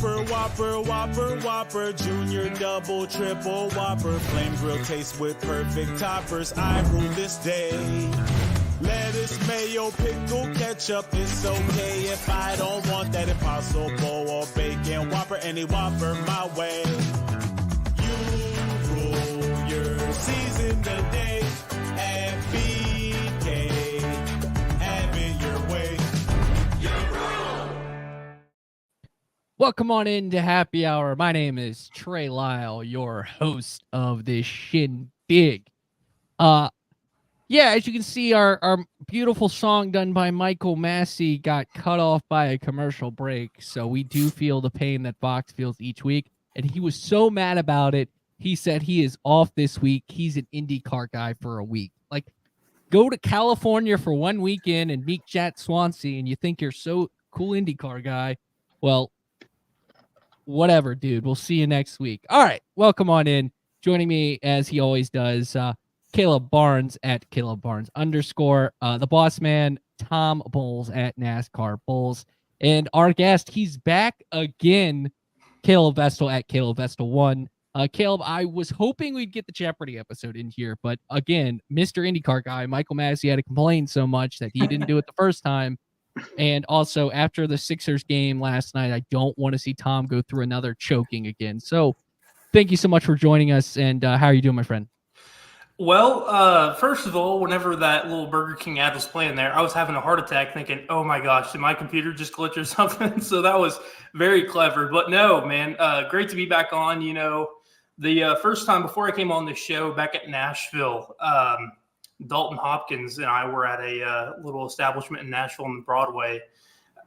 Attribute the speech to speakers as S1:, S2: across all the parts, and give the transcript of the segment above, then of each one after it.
S1: Whopper, junior, double, triple, Whopper, flame grill taste with perfect toppers. I rule this day. Lettuce, mayo, pickle, ketchup, it's okay if I don't want that Impossible or bacon Whopper, any Whopper my way. You rule your season today at BK. Have it your way.
S2: Welcome on into Happy Hour. My name is Trey Lyle, your host of this shindig. Yeah, as you can see, our beautiful song done by Michael Massey got cut off by a commercial break, so we do feel the pain that Fox feels each week, and he was so mad about it, he said he is off this week. He's an IndyCar guy for a week. Like, go to California for 1 weekend and meet Jack Swansea, and you think you're so cool IndyCar guy. Well, whatever, dude. We'll see you next week. All right, welcome on in. Joining me, as he always does, Kaleb Barnes at Kaleb Barnes _. The boss man, Tom Bowles at NASCAR Bulls. And our guest, he's back again, Kaleb Vestal at Kaleb Vestal 1. Kaleb, I was hoping we'd get the Jeopardy episode in here, but again, Mr. IndyCar guy, Michael Massey, had to complain so much that he didn't do it the first time. And also, after the Sixers game last night, I don't want to see Tom go through another choking again. So thank you so much for joining us. And how are you doing, my friend?
S3: Well, first of all, whenever that little Burger King ad was playing there, I was having a heart attack thinking, oh my gosh, did my computer just glitch or something? So that was very clever. But no, man, great to be back on. You know, the first time before I came on this show back at Nashville, Dalton Hopkins and I were at a little establishment in Nashville on Broadway.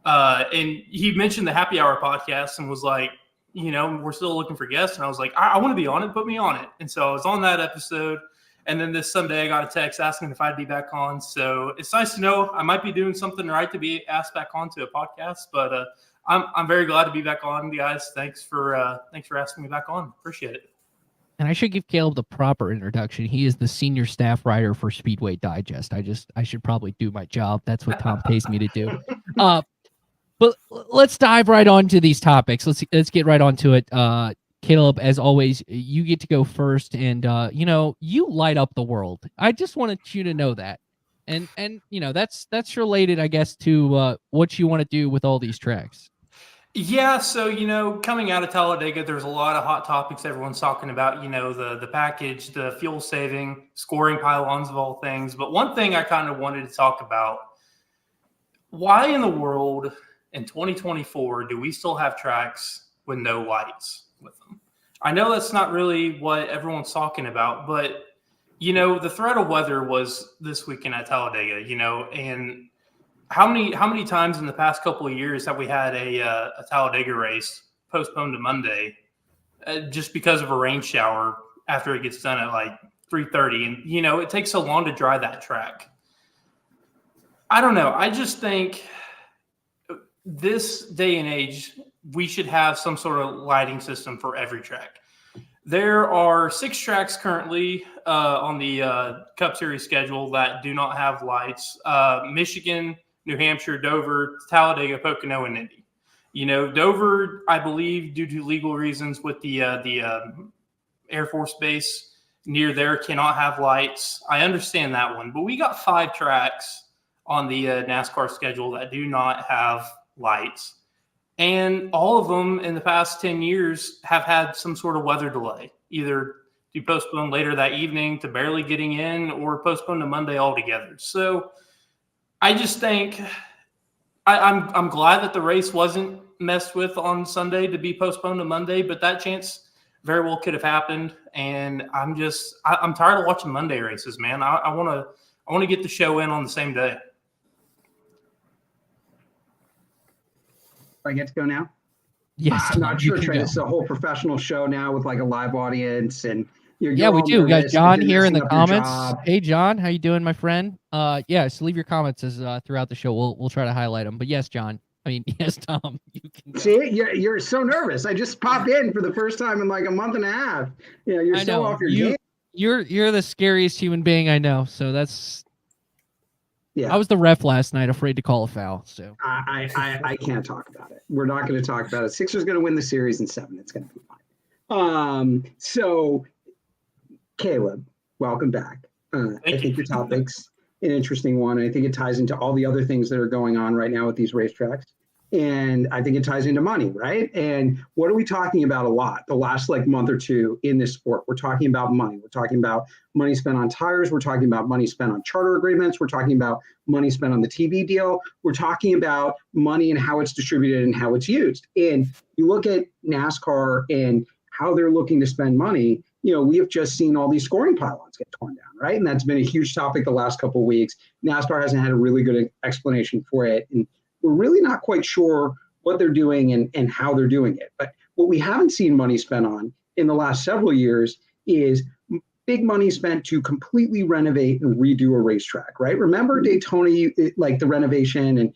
S3: And he mentioned the Happy Hour podcast and was like, you know, we're still looking for guests. And I was like, I want to be on it. Put me on it. And so I was on that episode. And then this Sunday I got a text asking if I'd be back on. So it's nice to know I might be doing something right to be asked back onto a podcast. But I'm very glad to be back on, guys. Thanks for asking me back on. Appreciate it.
S2: And I should give Kaleb the proper introduction. He is the senior staff writer for Speedway Digest. I should probably do my job. That's what Tom pays me to do. But let's dive right onto these topics. Let's get right onto it. Kaleb, as always, you get to go first, and you know, you light up the world. I just wanted you to know that, and you know, that's related, I guess, to what you want to do with all these tracks.
S3: Yeah, so, you know, coming out of Talladega, there's a lot of hot topics everyone's talking about, you know, the package, the fuel saving, scoring pylons of all things. But one thing I kind of wanted to talk about, why in the world in 2024 do we still have tracks with no lights with them? I know that's not really what everyone's talking about, but, you know, the threat of weather was this weekend at Talladega, you know, and how many times in the past couple of years have we had a Talladega race postponed to Monday just because of a rain shower after it gets done at like 3:30? And, you know, it takes so long to dry that track. I don't know. I just think this day and age, we should have some sort of lighting system for every track. There are 6 tracks currently on the Cup Series schedule that do not have lights. Michigan, New Hampshire, Dover, Talladega, Pocono, and Indy. You know, Dover, I believe, due to legal reasons with the Air Force Base near there, cannot have lights. I understand that one, but we got 5 tracks on the NASCAR schedule that do not have lights. And all of them in the past 10 years have had some sort of weather delay, either to postpone later that evening to barely getting in or postpone to Monday altogether. So I just think I'm glad that the race wasn't messed with on Sunday to be postponed to Monday, but that chance very well could have happened. And I'm tired of watching Monday races, man. I want to get the show in on the same day.
S4: I get to go now?
S2: Yes.
S4: I'm not sure, Trey. This is a whole professional show now with like a live audience, and
S2: we do. We got John here in the comments. Hey, John, how you doing, my friend? So leave your comments as throughout the show. We'll try to highlight them. But yes, John. I mean, yes, Tom. You can go.
S4: See, you're so nervous. I just popped in for the first time in like a month and a half. You know, you're so off your game.
S2: You're the scariest human being I know. So that's
S4: Yeah.
S2: I was the ref last night, afraid to call a foul. So
S4: I can't talk about it. We're not going to talk about it. Sixers going to win the series in 7. It's going to be fine. So Kaleb, welcome back. I think your topic's an interesting one. I think it ties into all the other things that are going on right now with these racetracks. And I think it ties into money, right? And what are we talking about a lot the last month or two in this sport? We're talking about money. We're talking about money spent on tires. We're talking about money spent on charter agreements. We're talking about money spent on the TV deal. We're talking about money and how it's distributed and how it's used. And you look at NASCAR and how they're looking to spend money. We have just seen all these scoring pylons get torn down, right? And that's been a huge topic the last couple of weeks. NASCAR hasn't had a really good explanation for it. And we're really not quite sure what they're doing and how they're doing it. But what we haven't seen money spent on in the last several years is big money spent to completely renovate and redo a racetrack, right? Remember Daytona, the renovation and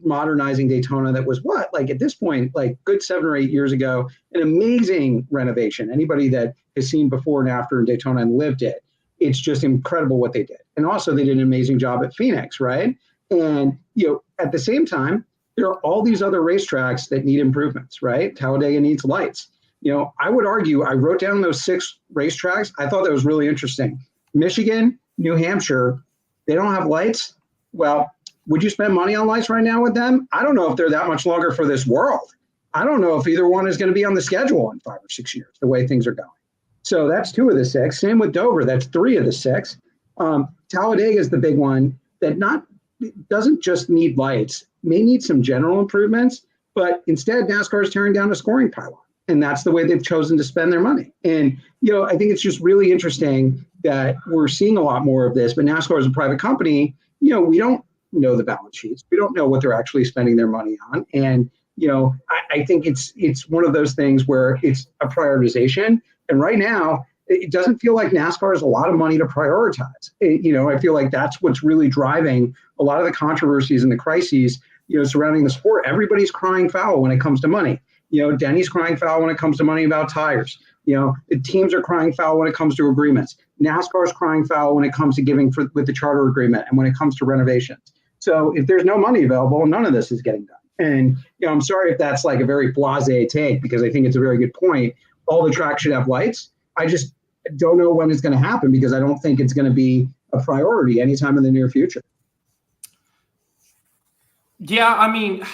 S4: modernizing Daytona that was at this point, good 7 or 8 years ago, an amazing renovation. Anybody that has seen before and after in Daytona and lived it, it's just incredible what they did. And also they did an amazing job at Phoenix, right? And, at the same time, there are all these other racetracks that need improvements, right? Talladega needs lights. I would argue, I wrote down those 6 racetracks. I thought that was really interesting. Michigan, New Hampshire, they don't have lights. Well, would you spend money on lights right now with them? I don't know if they're that much longer for this world. I don't know if either one is going to be on the schedule in 5 or 6 years, the way things are going. So that's 2 of the 6. Same with Dover. That's 3 of the 6. Talladega is the big one that doesn't just need lights, may need some general improvements, but instead NASCAR is tearing down a scoring pylon. And that's the way they've chosen to spend their money. And, I think it's just really interesting that we're seeing a lot more of this, but NASCAR is a private company. We don't know the balance sheets. We don't know what they're actually spending their money on. And, I think it's one of those things where it's a prioritization. And right now, it doesn't feel like NASCAR has a lot of money to prioritize. I feel like that's what's really driving a lot of the controversies and the crises, surrounding the sport. Everybody's crying foul when it comes to money. Denny's crying foul when it comes to money about tires. The teams are crying foul when it comes to agreements. NASCAR's crying foul when it comes to giving with the charter agreement and when it comes to renovations. So if there's no money available, none of this is getting done. And, I'm sorry if that's a very blasé take, because I think it's a very good point. All the tracks should have lights. I just don't know when it's going to happen, because I don't think it's going to be a priority anytime in the near future.
S3: Yeah, I mean,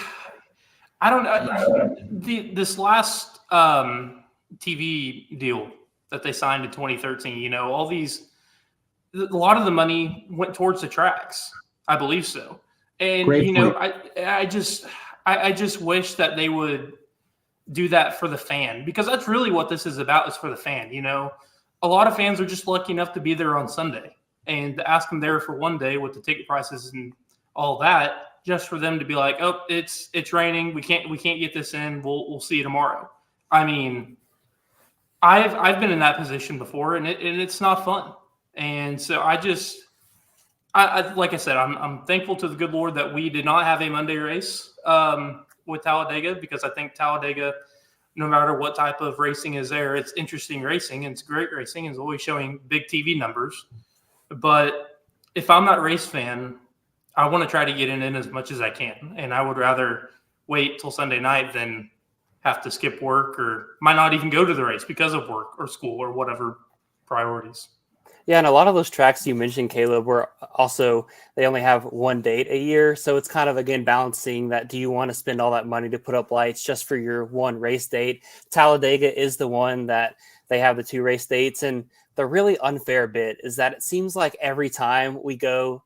S3: I don't know. This last TV deal that they signed in 2013, a lot of the money went towards the tracks. I believe so. And,
S4: Great point.
S3: I just wish that they would do that for the fan, because that's really what this is about, is for the fan. A lot of fans are just lucky enough to be there on Sunday, and to ask them there for one day with the ticket prices and all that, just for them to be like, oh, it's raining, we can't get this in, we'll see you tomorrow. I mean, I've been in that position before, and it's not fun. And so I like I said, I'm thankful to the good Lord that we did not have a Monday race with Talladega, because I think Talladega, no matter what type of racing is there, it's interesting racing and it's great racing. It's always showing big TV numbers. But if I'm not a race fan, I want to try to get in as much as I can. And I would rather wait till Sunday night than have to skip work, or might not even go to the race because of work or school or whatever priorities.
S5: Yeah, and a lot of those tracks you mentioned, Kaleb, were also, they only have one date a year. So it's kind of, again, balancing that. Do you want to spend all that money to put up lights just for your one race date? Talladega is the one that they have the 2 race dates. And the really unfair bit is that it seems like every time we go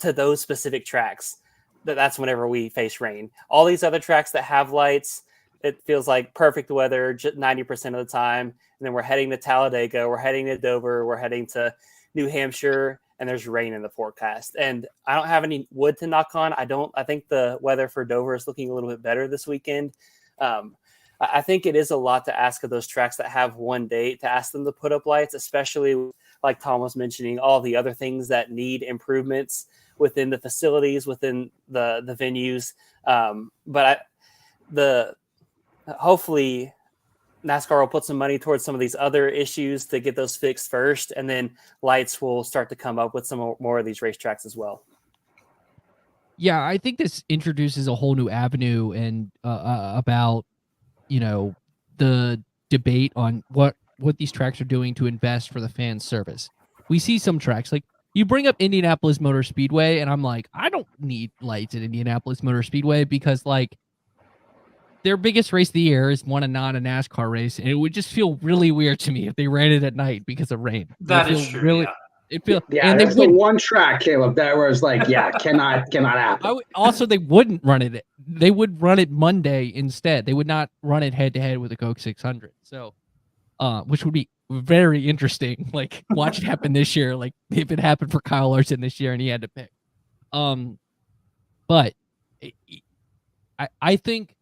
S5: to those specific tracks, that's whenever we face rain. All these other tracks that have lights, it feels like perfect weather 90% of the time. And then we're heading to Talladega, we're heading to Dover, we're heading to New Hampshire, and there's rain in the forecast. And I don't have any wood to knock on. I think the weather for Dover is looking a little bit better this weekend. I think it is a lot to ask of those tracks that have one date, to ask them to put up lights, especially like Tom was mentioning, all the other things that need improvements within the facilities, within the venues. Hopefully NASCAR will put some money towards some of these other issues to get those fixed first, and then lights will start to come up with some more of these racetracks as well.
S2: Yeah, I think this introduces a whole new avenue and about, the debate on what these tracks are doing to invest for the fan service. We see some tracks like you bring up Indianapolis Motor Speedway, and I'm like, I don't need lights at Indianapolis Motor Speedway because like their biggest race of the year is not a NASCAR race, and it would just feel really weird to me if they ran it at night because of rain.
S3: That is true. Yeah.
S2: It feels
S4: and that's the one track, Caleb, that was like, cannot happen.
S2: Also, they wouldn't run it. They would run it Monday instead. They would not run it head to head with a Coke 600. So, which would be very interesting. Like, watch it happen this year. Like, if it happened for Kyle Larson this year and he had to pick. But I think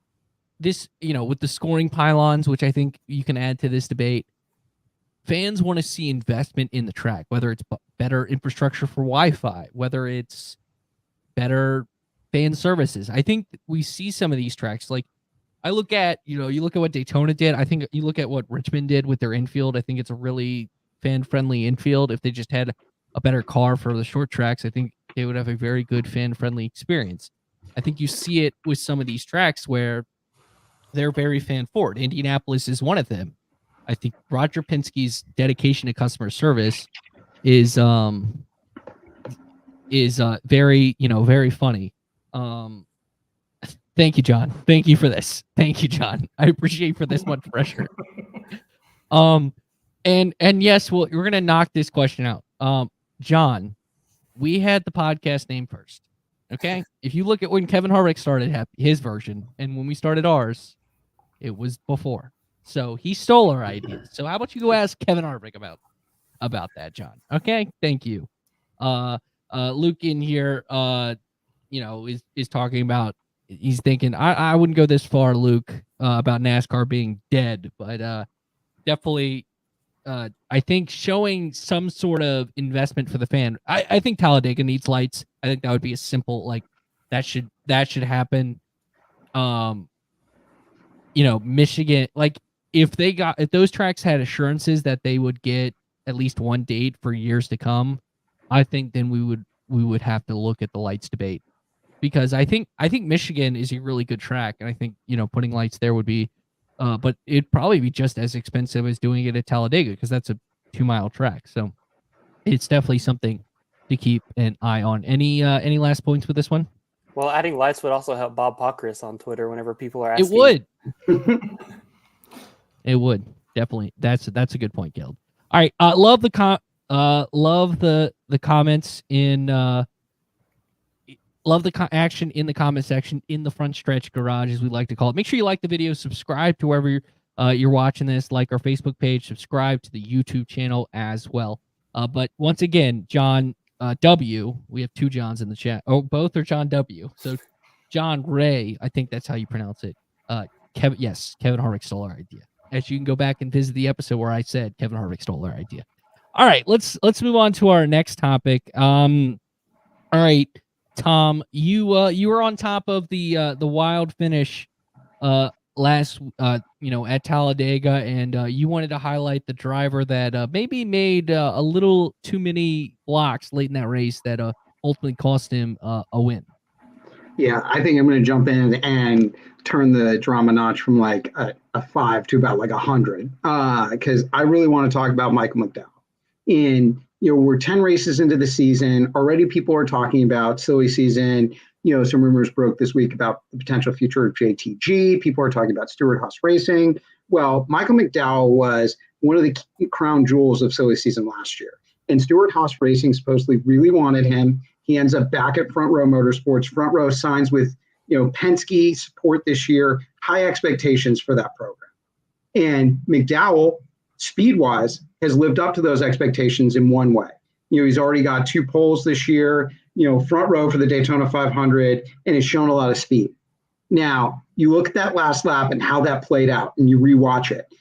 S2: this, with the scoring pylons, which I think you can add to this debate. Fans want to see investment in the track, whether it's better infrastructure for Wi-Fi, whether it's better fan services. I think we see some of these tracks. Like I look at, you look at what Daytona did. I think you look at what Richmond did with their infield. I think it's a really fan-friendly infield. If they just had a better car for the short tracks, I think they would have a very good fan-friendly experience. I think you see it with some of these tracks where they're very fan-forward. Indianapolis is one of them. I think Roger Penske's dedication to customer service is very, very funny. Thank you, John. Thank you for this. Thank you, John. I appreciate for this much pressure. And yes, we're gonna knock this question out. John, we had the podcast name first. Okay, if you look at when Kevin Harvick started his version and when we started ours, it was before. So he stole our idea. So how about you go ask Kevin Harvick about that, John? Okay, thank you. Luke in here, is talking about. He's thinking I wouldn't go this far, Luke, about NASCAR being dead, but definitely, I think showing some sort of investment for the fan. I think Talladega needs lights. I think that would be a simple that should happen. Michigan, like. If those tracks had assurances that they would get at least one date for years to come, I think then we would have to look at the lights debate, because I think Michigan is a really good track, and I think putting lights there would be, but it'd probably be just as expensive as doing it at Talladega because that's a 2-mile track. So it's definitely something to keep an eye on. Any last points with this one?
S5: Well, adding lights would also help Bob Pockris on Twitter whenever people are asking.
S2: It would. It would definitely. That's a good point, Caleb. All right, love the comments in love the action in the comment section in the front stretch garage, as we like to call it. Make sure you like the video, subscribe to wherever you're watching this, like our Facebook page, subscribe to the YouTube channel as well. But once again, John W, we have 2 Johns in the chat. Oh, both are John W. So John Ray, I think that's how you pronounce it. Kevin Harvick stole our idea. As you can go back and visit the episode where I said Kevin Harvick stole our idea. All right, let's move on to our next topic. All right, Tom, you were on top of the wild finish last at Talladega, and you wanted to highlight the driver that maybe made a little too many blocks late in that race that ultimately cost him a win.
S4: Yeah, I think I'm going to jump in and turn the drama notch from like a 5 to about like 100, because I really want to talk about Michael McDowell. And we're 10 races into the season already. People are talking about silly season. Some rumors broke this week about the potential future of JTG. People are talking about Stewart-Haas Racing. Well, Michael McDowell was one of the crown jewels of silly season last year, and Stewart-Haas Racing supposedly really wanted him. He ends up back at Front Row Motorsports. Front Row signs with, Penske support this year, high expectations for that program. And McDowell, speed-wise, has lived up to those expectations in one way. He's already got 2 poles this year, Front Row for the Daytona 500, and has shown a lot of speed. Now, you look at that last lap and how that played out, and you rewatch it.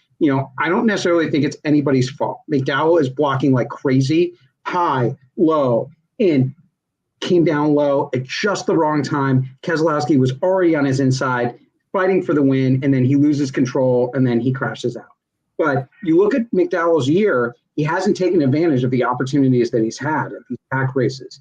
S4: I don't necessarily think it's anybody's fault. McDowell is blocking like crazy, high, low, and came down low at just the wrong time. Keselowski was already on his inside, fighting for the win, and then he loses control, and then he crashes out. But you look at McDowell's year, he hasn't taken advantage of the opportunities that he's had at these pack races.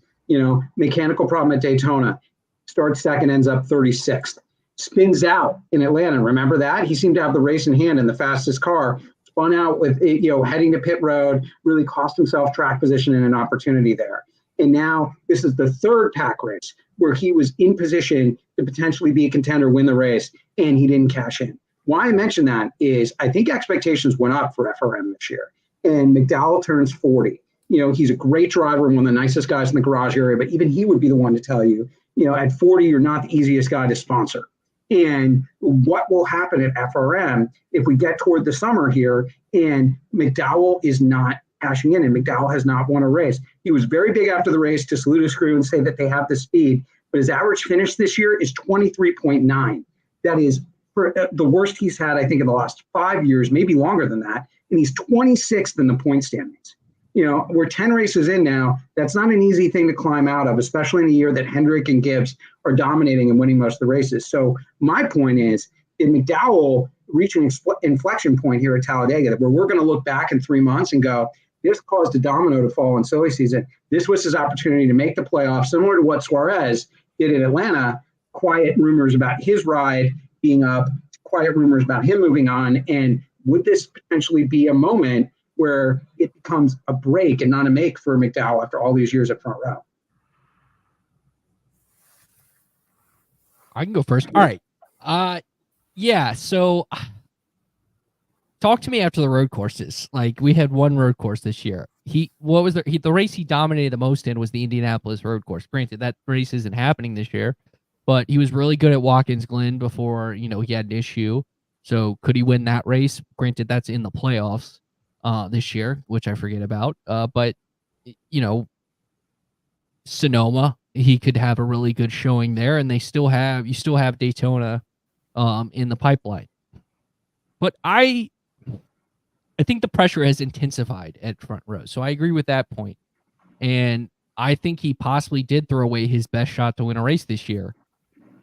S4: Mechanical problem at Daytona. starts second, ends up 36th. Spins out in Atlanta. Remember that? He seemed to have the race in hand and the fastest car. Spun out with, heading to pit road, really cost himself track position and an opportunity there. And now this is the third pack race where he was in position to potentially be a contender, win the race, and he didn't cash in. Why I mention that is I think expectations went up for FRM this year. And McDowell turns 40. He's a great driver and one of the nicest guys in the garage area, but even he would be the one to tell you, at 40, you're not the easiest guy to sponsor. And what will happen at FRM if we get toward the summer here and McDowell is not cashing in and McDowell has not won a race? He was very big after the race to salute his crew and say that they have the speed, but his average finish this year is 23.9. That is the worst he's had, I think, in the last 5 years, maybe longer than that. And he's 26th in the point standings. We're 10 races in now. That's not an easy thing to climb out of, especially in a year that Hendrick and Gibbs are dominating and winning most of the races. So my point is, did McDowell reach an inflection point here at Talladega where we're going to look back in 3 months and go, this caused a domino to fall in silly season. This was his opportunity to make the playoffs, similar to what Suarez did in Atlanta. Quiet rumors about his ride being up, quiet rumors about him moving on. And would this potentially be a moment where it becomes a break and not a make for McDowell after all these years at front row?
S2: I can go first. All right. Yeah. So talk to me after the road courses. Like, we had one road course this year. The race he dominated the most in was the Indianapolis road course. Granted, that race isn't happening this year, but he was really good at Watkins Glen before, he had an issue. So could he win that race? Granted, that's in the playoffs this year, which I forget about. But Sonoma, he could have a really good showing there, and you still have Daytona in the pipeline. But I think the pressure has intensified at front row. So I agree with that point. And I think he possibly did throw away his best shot to win a race this year.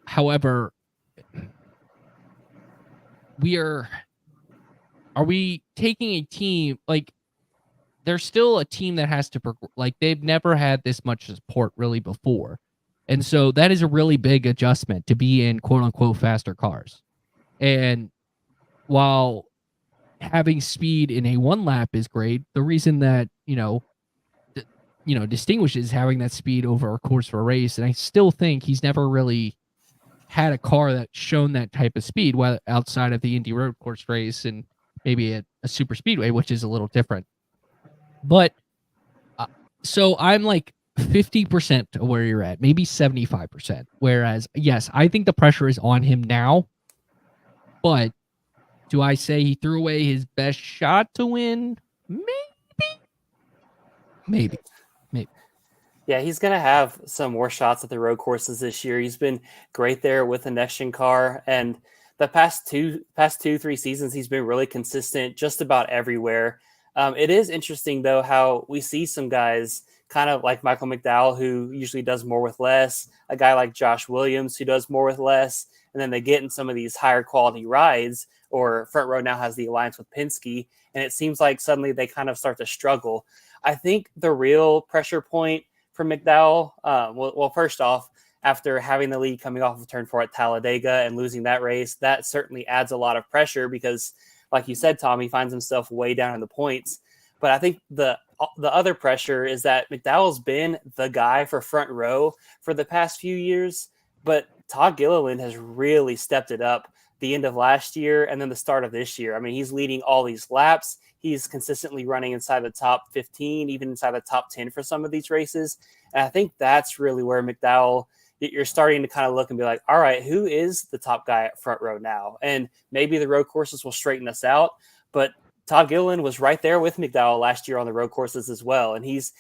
S2: However, are we taking a team, like, there's still a team that has to, they've never had this much support really before. And so that is a really big adjustment to be in quote unquote faster cars. And while having speed in a one lap is great, the reason that, distinguishes having that speed over a course for a race. And I still think he's never really had a car that's shown that type of speed, whether outside of the Indy road course race and maybe a super speedway, which is a little different. But so I'm like 50% of where you're at, maybe 75%. Whereas, yes, I think the pressure is on him now. But do I say he threw away his best shot to win? Maybe.
S5: Yeah, he's going to have some more shots at the road courses this year. He's been great there with the next-gen car. And the past 3 seasons, he's been really consistent just about everywhere. It is interesting, though, how we see some guys kind of like Michael McDowell, who usually does more with less, a guy like Josh Williams, who does more with less, and then they get in some of these higher quality rides, or Front Row now has the alliance with Penske, and it seems like suddenly they kind of start to struggle. I think the real pressure point for McDowell, well, first off, after having the lead coming off of turn 4 at Talladega and losing that race, that certainly adds a lot of pressure because, like you said, Tom, he finds himself way down in the points. But I think the other pressure is that McDowell's been the guy for Front Row for the past few years, but Todd Gilliland has really stepped it up the end of last year and then the start of this year. I mean, he's leading all these laps. He's consistently running inside the top 15, even inside the top 10 for some of these races. And I think that's really where McDowell, you're starting to kind of look and be like, all right, who is the top guy at Front Row now? And maybe the road courses will straighten us out. But Todd Gilliland was right there with McDowell last year on the road courses as well. And he's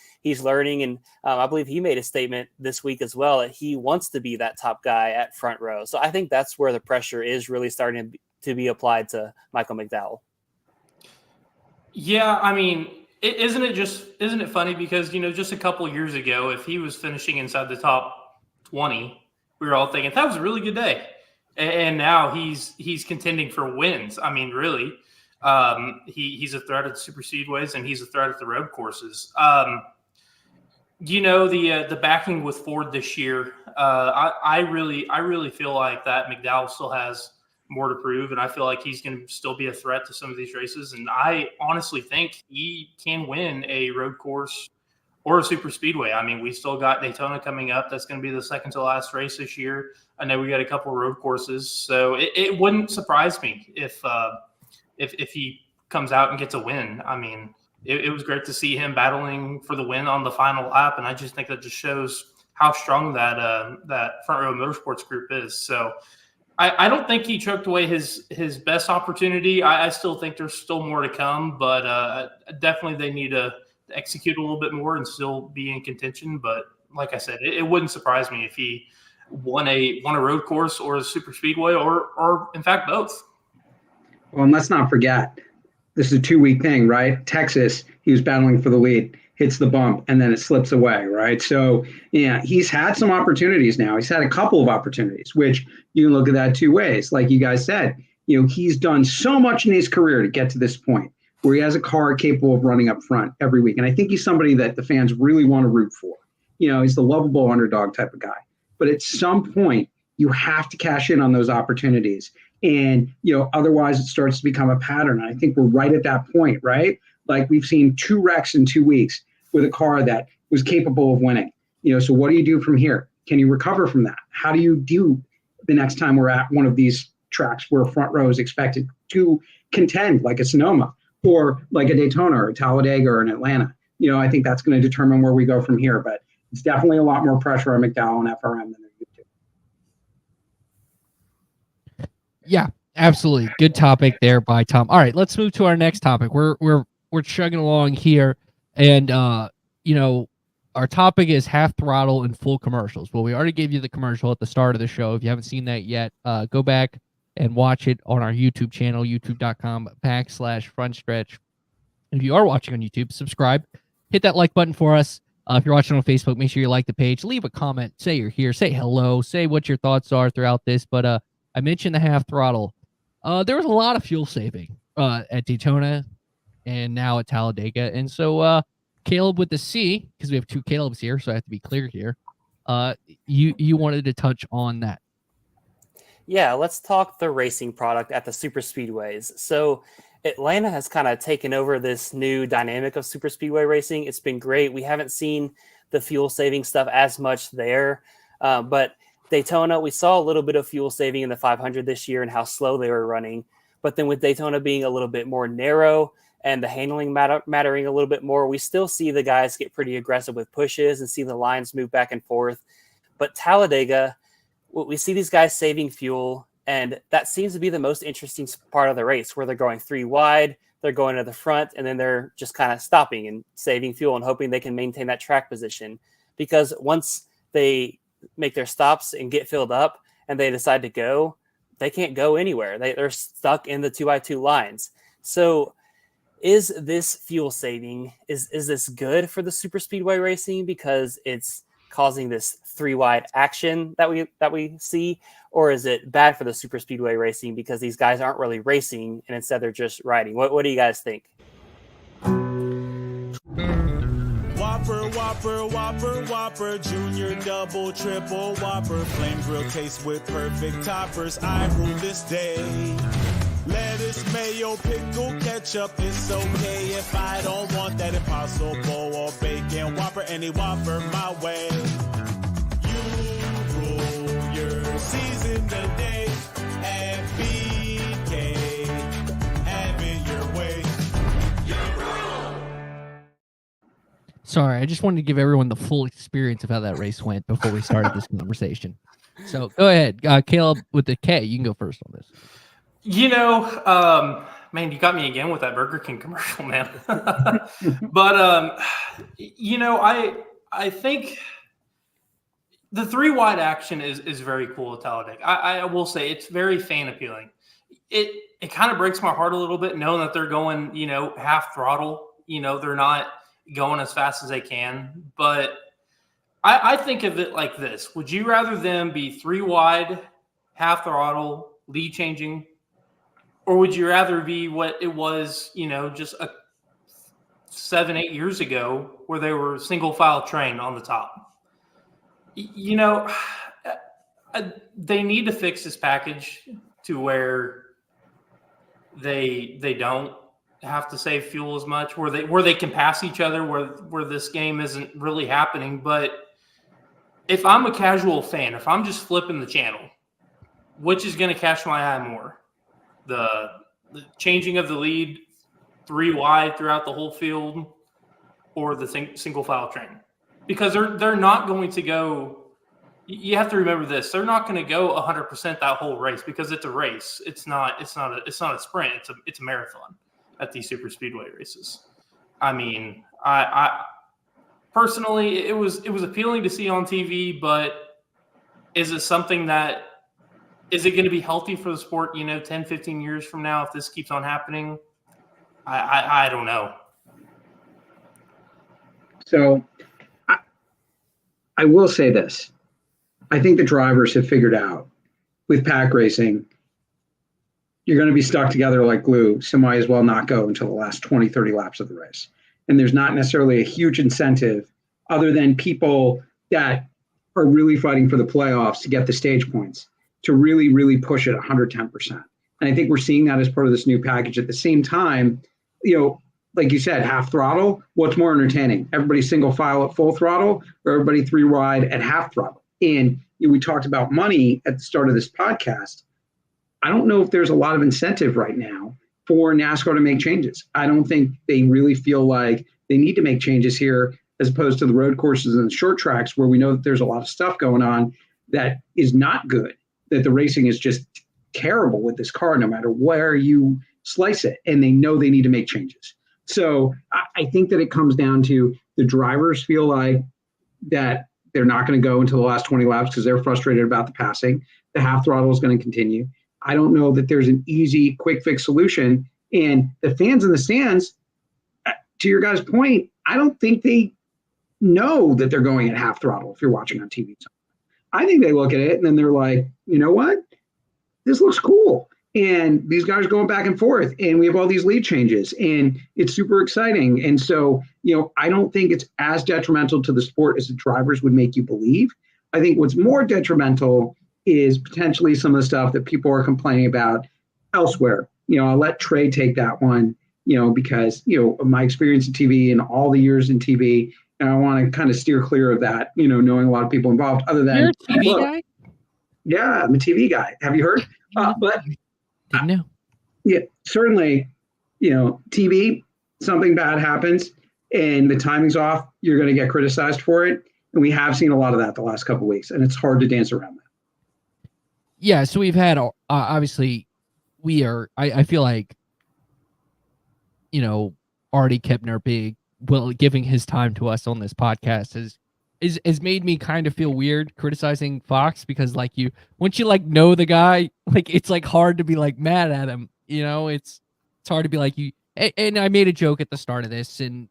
S5: learning. And I believe he made a statement this week as well that he wants to be that top guy at Front Row. So I think that's where the pressure is really starting to be applied to Michael McDowell.
S3: Yeah, I mean, isn't it funny because, just a couple years ago, if he was finishing inside the top 20, we were all thinking that was a really good day. And now he's contending for wins. I mean, really, he's a threat at the super speedways and he's a threat at the road courses. The backing with Ford this year, I really feel like that McDowell still has more to prove, and I feel like he's going to still be a threat to some of these races. And I honestly think he can win a road course or a super speedway. I mean, we still got Daytona coming up. That's going to be the second to last race this year. I know we got a couple of road courses, so it wouldn't surprise me if he comes out and gets a win. I mean, it was great to see him battling for the win on the final lap, and I just think that just shows how strong that Front Row Motorsports group is. So I don't think he choked away his best opportunity. I still think there's still more to come, but definitely they need to execute a little bit more and still be in contention. But like I said, it wouldn't surprise me if he won a road course or a super speedway or in fact both.
S4: Well, and let's not forget, this is a 2-week thing, right? Texas, he was battling for the lead, hits the bump, and then it slips away, right? So, yeah, he's had some opportunities now. He's had a couple of opportunities, which you can look at that 2 ways. Like you guys said, he's done so much in his career to get to this point where he has a car capable of running up front every week. And I think he's somebody that the fans really want to root for. He's the lovable underdog type of guy. But at some point, you have to cash in on those opportunities. And, otherwise it starts to become a pattern. And I think we're right at that point, right? Like we've seen 2 wrecks in 2 weeks with a car that was capable of winning. So what do you do from here? Can you recover from that? How do you do the next time we're at one of these tracks where Front Row is expected to contend, like a Sonoma or like a Daytona or a Talladega or an Atlanta? I think that's going to determine where we go from here. But it's definitely a lot more pressure on McDowell and FRM than there used to.
S2: Yeah, absolutely. Good topic there by Tom. All right, let's move to our next topic. We're chugging along here, and our topic is half throttle and full commercials. Well, we already gave you the commercial at the start of the show. If you haven't seen that yet, go back and watch it on our YouTube channel, youtube.com/frontstretch. If you are watching on YouTube, subscribe, hit that like button for us. If you're watching on Facebook, make sure you like the page, leave a comment, say you're here, say hello, say what your thoughts are throughout this. But I mentioned the half throttle. There was a lot of fuel saving at Daytona and now at Talladega. And so Kaleb with the C, because we have 2 Kalebs here, so I have to be clear here. You wanted to touch on that.
S5: Yeah, let's talk the racing product at the super speedways. So Atlanta has kind of taken over this new dynamic of super speedway racing. It's been great. We haven't seen the fuel saving stuff as much there, but Daytona, we saw a little bit of fuel saving in the 500 this year and how slow they were running. But then with Daytona being a little bit more narrow and the handling mattering a little bit more, we still see the guys get pretty aggressive with pushes and see the lines move back and forth. But Talladega, we see these guys saving fuel, and that seems to be the most interesting part of the race, where they're going 3 wide, they're going to the front, and then they're just kind of stopping and saving fuel and hoping they can maintain that track position. Because once they make their stops and get filled up and they decide to go, they can't go anywhere. They're stuck in the 2x2 lines. So is this fuel saving, is this good for the super speedway racing because it's causing this 3 wide action that we see, or is it bad for the super speedway racing because these guys aren't really racing and instead they're just riding? What do you guys think?
S1: Whopper, junior, double, triple, Whopper, flame grill taste with perfect toppers. I rule this day. Lettuce, mayo, pickle, ketchup, it's okay if I don't want that Impossible or bacon Whopper, any Whopper my way. You rule your season today at BK. Have it your way.
S2: Sorry, I just wanted to give everyone the full experience of how that race went before we started this conversation. So go ahead, Kaleb with the K. You can go first on this.
S3: Man, you got me again with that Burger King commercial, man. But I think the 3 wide action is very cool at Talladega. I will say it's very fan appealing. It kind of breaks my heart a little bit knowing that they're going, half throttle. They're not going as fast as they can. But I think of it like this. Would you rather them be 3 wide, half throttle, lead changing, or would you rather be what it was, just a 7-8 years ago where they were single file train on the top. You know, they need to fix this package to where they don't have to save fuel as much, where they can pass each other, where this game isn't really happening. But if I'm a casual fan, if I'm just flipping the channel, which is going to catch my eye more? The changing of the lead 3 wide throughout the whole field, or the single file train? Because they're not going to go. You have to remember this: they're not going to go 100% that whole race, because it's a race. It's not a sprint. It's a marathon at these super speedway races. I mean, I personally, it was appealing to see on TV, but is it something that is it going to be healthy for the sport? 10, 15 years from now, if this keeps on happening, I don't know.
S4: So I will say this. I think the drivers have figured out with pack racing, you're going to be stuck together like glue, so might as well not go until the last 20, 30 laps of the race. And there's not necessarily a huge incentive other than people that are really fighting for the playoffs to get the stage points to really, really push it 110%. And I think we're seeing that as part of this new package. At the same time, like you said, half throttle, what's more entertaining? Everybody single file at full throttle, or everybody 3 wide at half throttle? And we talked about money at the start of this podcast. I don't know if there's a lot of incentive right now for NASCAR to make changes. I don't think they really feel like they need to make changes here, as opposed to the road courses and the short tracks, where we know that there's a lot of stuff going on that is not good, that the racing is just terrible with this car, no matter where you slice it, and they know they need to make changes. So I think that it comes down to the drivers feel like that they're not going to go until the last 20 laps because they're frustrated about the passing. The half throttle is going to continue. I don't know that there's an easy, quick fix solution. And the fans in the stands, to your guys' point, I don't think they know that they're going at half throttle if you're watching on TV. I think they look at it and then they're like, you know what? This looks cool. And these guys are going back and forth, and we have all these lead changes, and it's super exciting. And so, I don't think it's as detrimental to the sport as the drivers would make you believe. I think what's more detrimental is potentially some of the stuff that people are complaining about elsewhere. I'll let Trey take that one, because, of my experience in TV and all the years in TV, and I want to kind of steer clear of that, knowing a lot of people involved other than.
S2: You're a TV guy?
S4: Yeah, I'm a TV guy. Have you heard? But
S2: didn't know.
S4: Yeah, certainly, TV, something bad happens and the timing's off, you're going to get criticized for it. And we have seen a lot of that the last couple of weeks, and it's hard to dance around that.
S2: Yeah, so we've had, obviously, I feel like, Artie Kepner giving his time to us on this podcast has made me kind of feel weird criticizing Fox, because once you know the guy, it's hard to be mad at him. It's hard to be and I made a joke at the start of this, and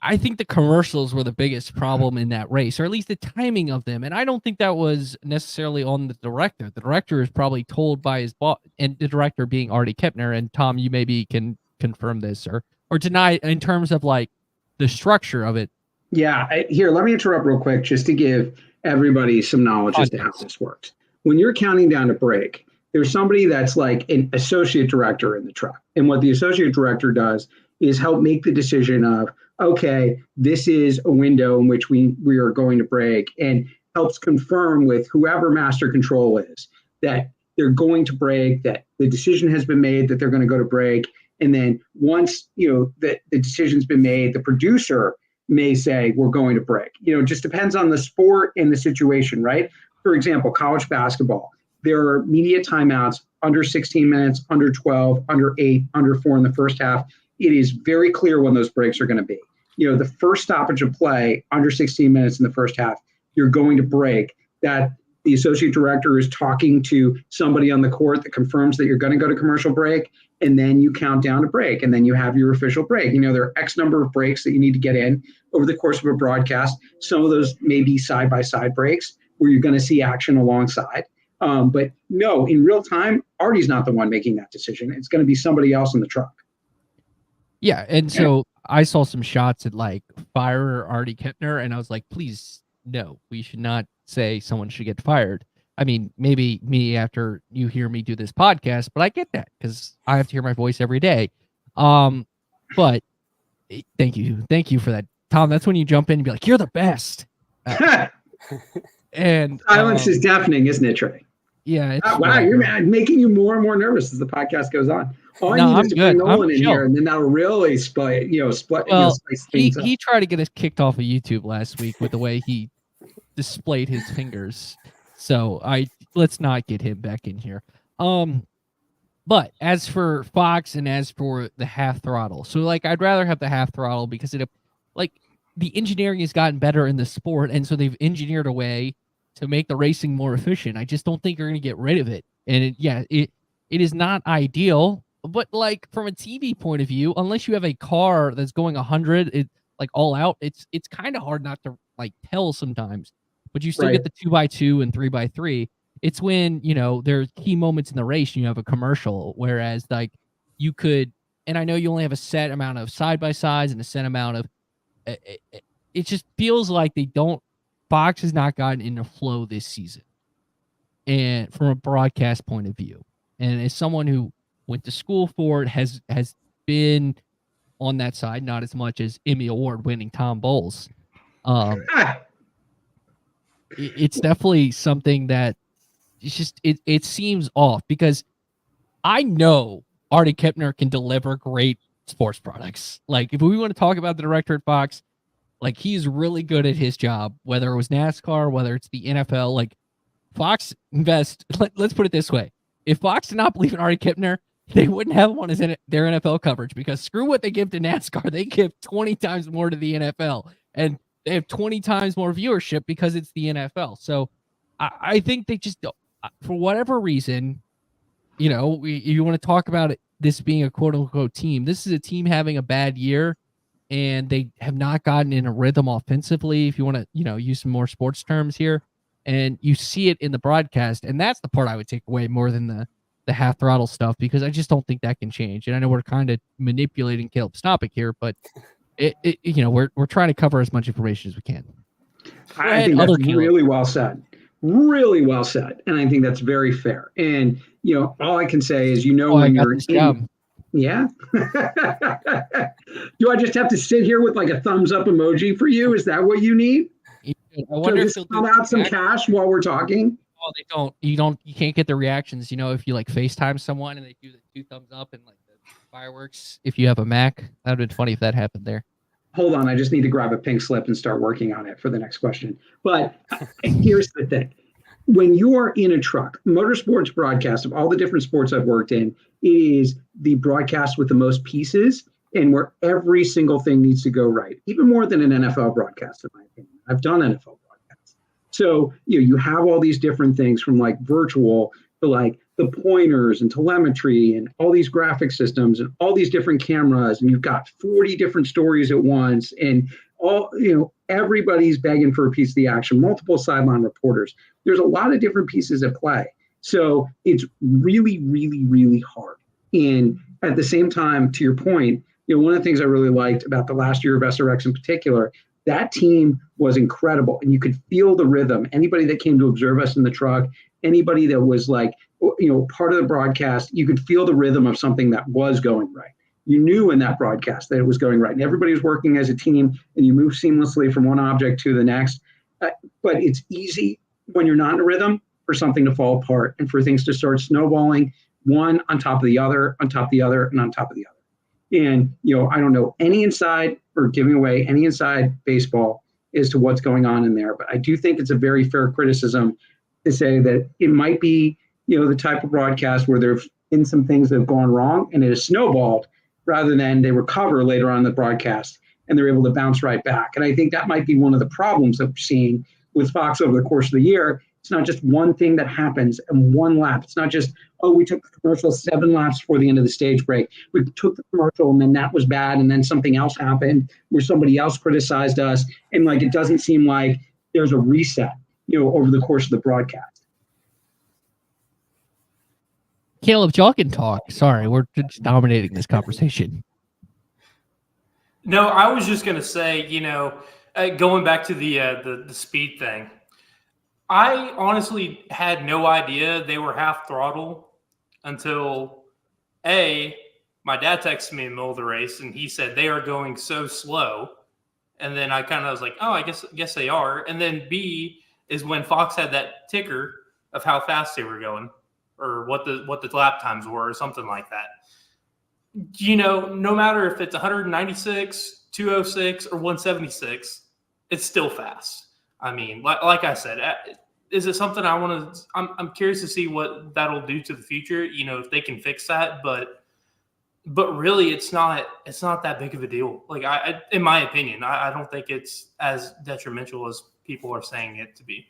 S2: I think the commercials were the biggest problem in that race, or at least the timing of them. And I don't think that was necessarily on the director. The director is probably told by his boss, and the director being Artie Kepner. And Tom, you maybe can confirm this or deny it in terms of the structure of it.
S4: Yeah, here, let me interrupt real quick just to give everybody some knowledge as to how this works. When you're counting down to break, there's somebody that's an associate director in the truck. And what the associate director does is help make the decision of, okay, this is a window in which we are going to break, and helps confirm with whoever master control is that they're going to break, that the decision has been made that they're going to go to break. And then once, the decision's been made, the producer may say, we're going to break. It just depends on the sport and the situation, right? For example, college basketball, there are media timeouts under 16 minutes, under 12, under 8, under 4 in the first half. It is very clear when those breaks are going to be. The first stoppage of play under 16 minutes in the first half, you're going to break. That the associate director is talking to somebody on the court that confirms that you're going to go to commercial break, and then you count down to break, and then you have your official break. There are X number of breaks that you need to get in over the course of a broadcast. Some of those may be side-by-side breaks where you're going to see action alongside. But no, in real time, Artie's not the one making that decision. It's going to be somebody else in the truck.
S2: Yeah, and so I saw some shots at like fire Artie Kempner, and I was like, please, no, we should not say someone should get fired. I mean, maybe me after you hear me do this podcast, but I get that because I have to hear my voice every day. But thank you for that, Tom. That's when you jump in and be like, you're the best. And
S4: silence is deafening, isn't it, Trey?
S2: Yeah. It's
S4: wow, you're making you more and more nervous as the podcast goes on. All I need is to bring Nolan in here, and then that'll really split.
S2: Well, he tried to get us kicked off of YouTube last week with the way he displayed his fingers. So let's not get him back in here. But as for Fox and as for the half throttle, so like I'd rather have the half throttle because the engineering has gotten better in the sport, and so they've engineered a way to make the racing more efficient. I just don't think you're going to get rid of it. And it is not ideal, but like from a TV point of view, unless you have a car that's going 100, like all out, it's kind of hard not to like tell sometimes. But you still get the 2x2 and 3x3. It's when, there's key moments in the race and you have a commercial, whereas like you could, and I know you only have a set amount of side-by-sides and a set amount of, it just feels like Fox has not gotten into flow this season. And from a broadcast point of view, and as someone who went to school for it, has been on that side, not as much as Emmy Award winning Tom Bowles. It's definitely something that it's just it seems off, because I know Artie Kempner can deliver great sports products. Like if we want to talk about the director at Fox, like he's really good at his job, whether it was NASCAR, whether it's the NFL. Like Fox let's put it this way. If Fox did not believe in Artie Kempner, they wouldn't have him on their NFL coverage, because screw what they give to NASCAR. They give 20 times more to the NFL, and they have 20 times more viewership because it's the NFL. So I think they just, for whatever reason, you want to talk about this being a quote unquote team. This is a team having a bad year, and they have not gotten in a rhythm offensively, if you want to, use some more sports terms here. And you see it in the broadcast. And that's the part I would take away more than the half throttle stuff, because I just don't think that can change. And I know we're kind of manipulating Kaleb's topic here, but we're trying to cover as much information as we can.
S4: I think that's really well said. Really well said. And I think that's very fair. And, all I can say is, when you're in, yeah. Do I just have to sit here with like a thumbs up emoji for you? Is that what you need?
S2: I wonder if they'll
S4: come out some cash while we're talking.
S2: Oh, they don't. You can't get the reactions. If you like FaceTime someone and they do the 2 thumbs up and like the fireworks. If you have a Mac, that would be funny if that happened there.
S4: Hold on, I just need to grab a pink slip and start working on it for the next question. But here's the thing. When you are in a truck, motorsports broadcast of all the different sports I've worked in, is the broadcast with the most pieces and where every single thing needs to go right, even more than an NFL broadcast, in my opinion. I've done NFL broadcasts. So, you have all these different things from like virtual to like the pointers and telemetry and all these graphic systems and all these different cameras. And you've got 40 different stories at once, and all, everybody's begging for a piece of the action, multiple sideline reporters. There's a lot of different pieces at play. So it's really, really, really hard. And at the same time, to your point, one of the things I really liked about the last year of SRX in particular, that team was incredible. And you could feel the rhythm. Anybody that came to observe us in the truck, anybody that was like, part of the broadcast, you could feel the rhythm of something that was going right. You knew in that broadcast that it was going right. And everybody was working as a team, and you move seamlessly from one object to the next. But it's easy when you're not in a rhythm for something to fall apart and for things to start snowballing, one on top of the other, on top of the other, and on top of the other. And, I don't know any inside or giving away any inside baseball as to what's going on in there. But I do think it's a very fair criticism to say that it might be, the type of broadcast where there have been some things that have gone wrong and it has snowballed, rather than they recover later on in the broadcast and they're able to bounce right back. And I think that might be one of the problems that we're seeing with Fox over the course of the year. It's not just one thing that happens in one lap. It's not just, we took the commercial 7 laps before the end of the stage break. We took the commercial and then that was bad. And then something else happened where somebody else criticized us. And like, it doesn't seem like there's a reset, over the course of the broadcast.
S2: Kaleb, y'all can talk. Sorry, we're just dominating this conversation.
S3: No, I was just going to say, going back to the speed thing, I honestly had no idea they were half throttle until my dad texted me in the middle of the race and he said they are going so slow. And then I kind of was like, oh, I guess they are. And then B is when Fox had that ticker of how fast they were going or what the lap times were or something like that. No matter if it's 196, 206, or 176, it's still fast. I mean, like I said, is it something I want to? I'm curious to see what that'll do to the future. If they can fix that, but really, it's not that big of a deal. Like in my opinion, I don't think it's as detrimental as people are saying it to be.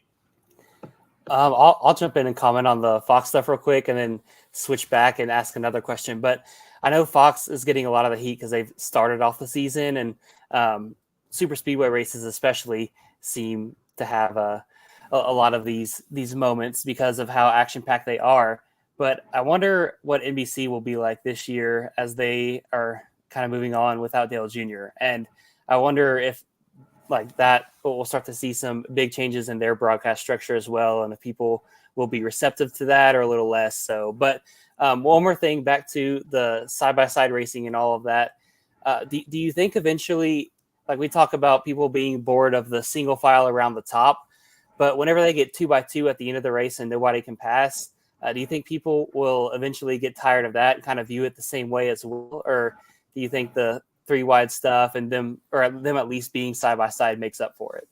S5: I'll jump in and comment on the Fox stuff real quick, and then switch back and ask another question. But I know Fox is getting a lot of the heat because they've started off the season, and super speedway races especially seem to have a lot of these moments because of how action-packed they are. But I wonder what NBC will be like this year as they are kind of moving on without Dale Jr. And I wonder if like that we'll start to see some big changes in their broadcast structure as well, and if people will be receptive to that or a little less so. But one more thing, back to the side-by-side racing and all of that. Do you think eventually, like we talk about people being bored of the single file around the top, but whenever they get 2x2 at the end of the race and nobody can pass, do you think people will eventually get tired of that and kind of view it the same way as well? Or do you think the 3 wide stuff and them at least being side-by-side makes up for it?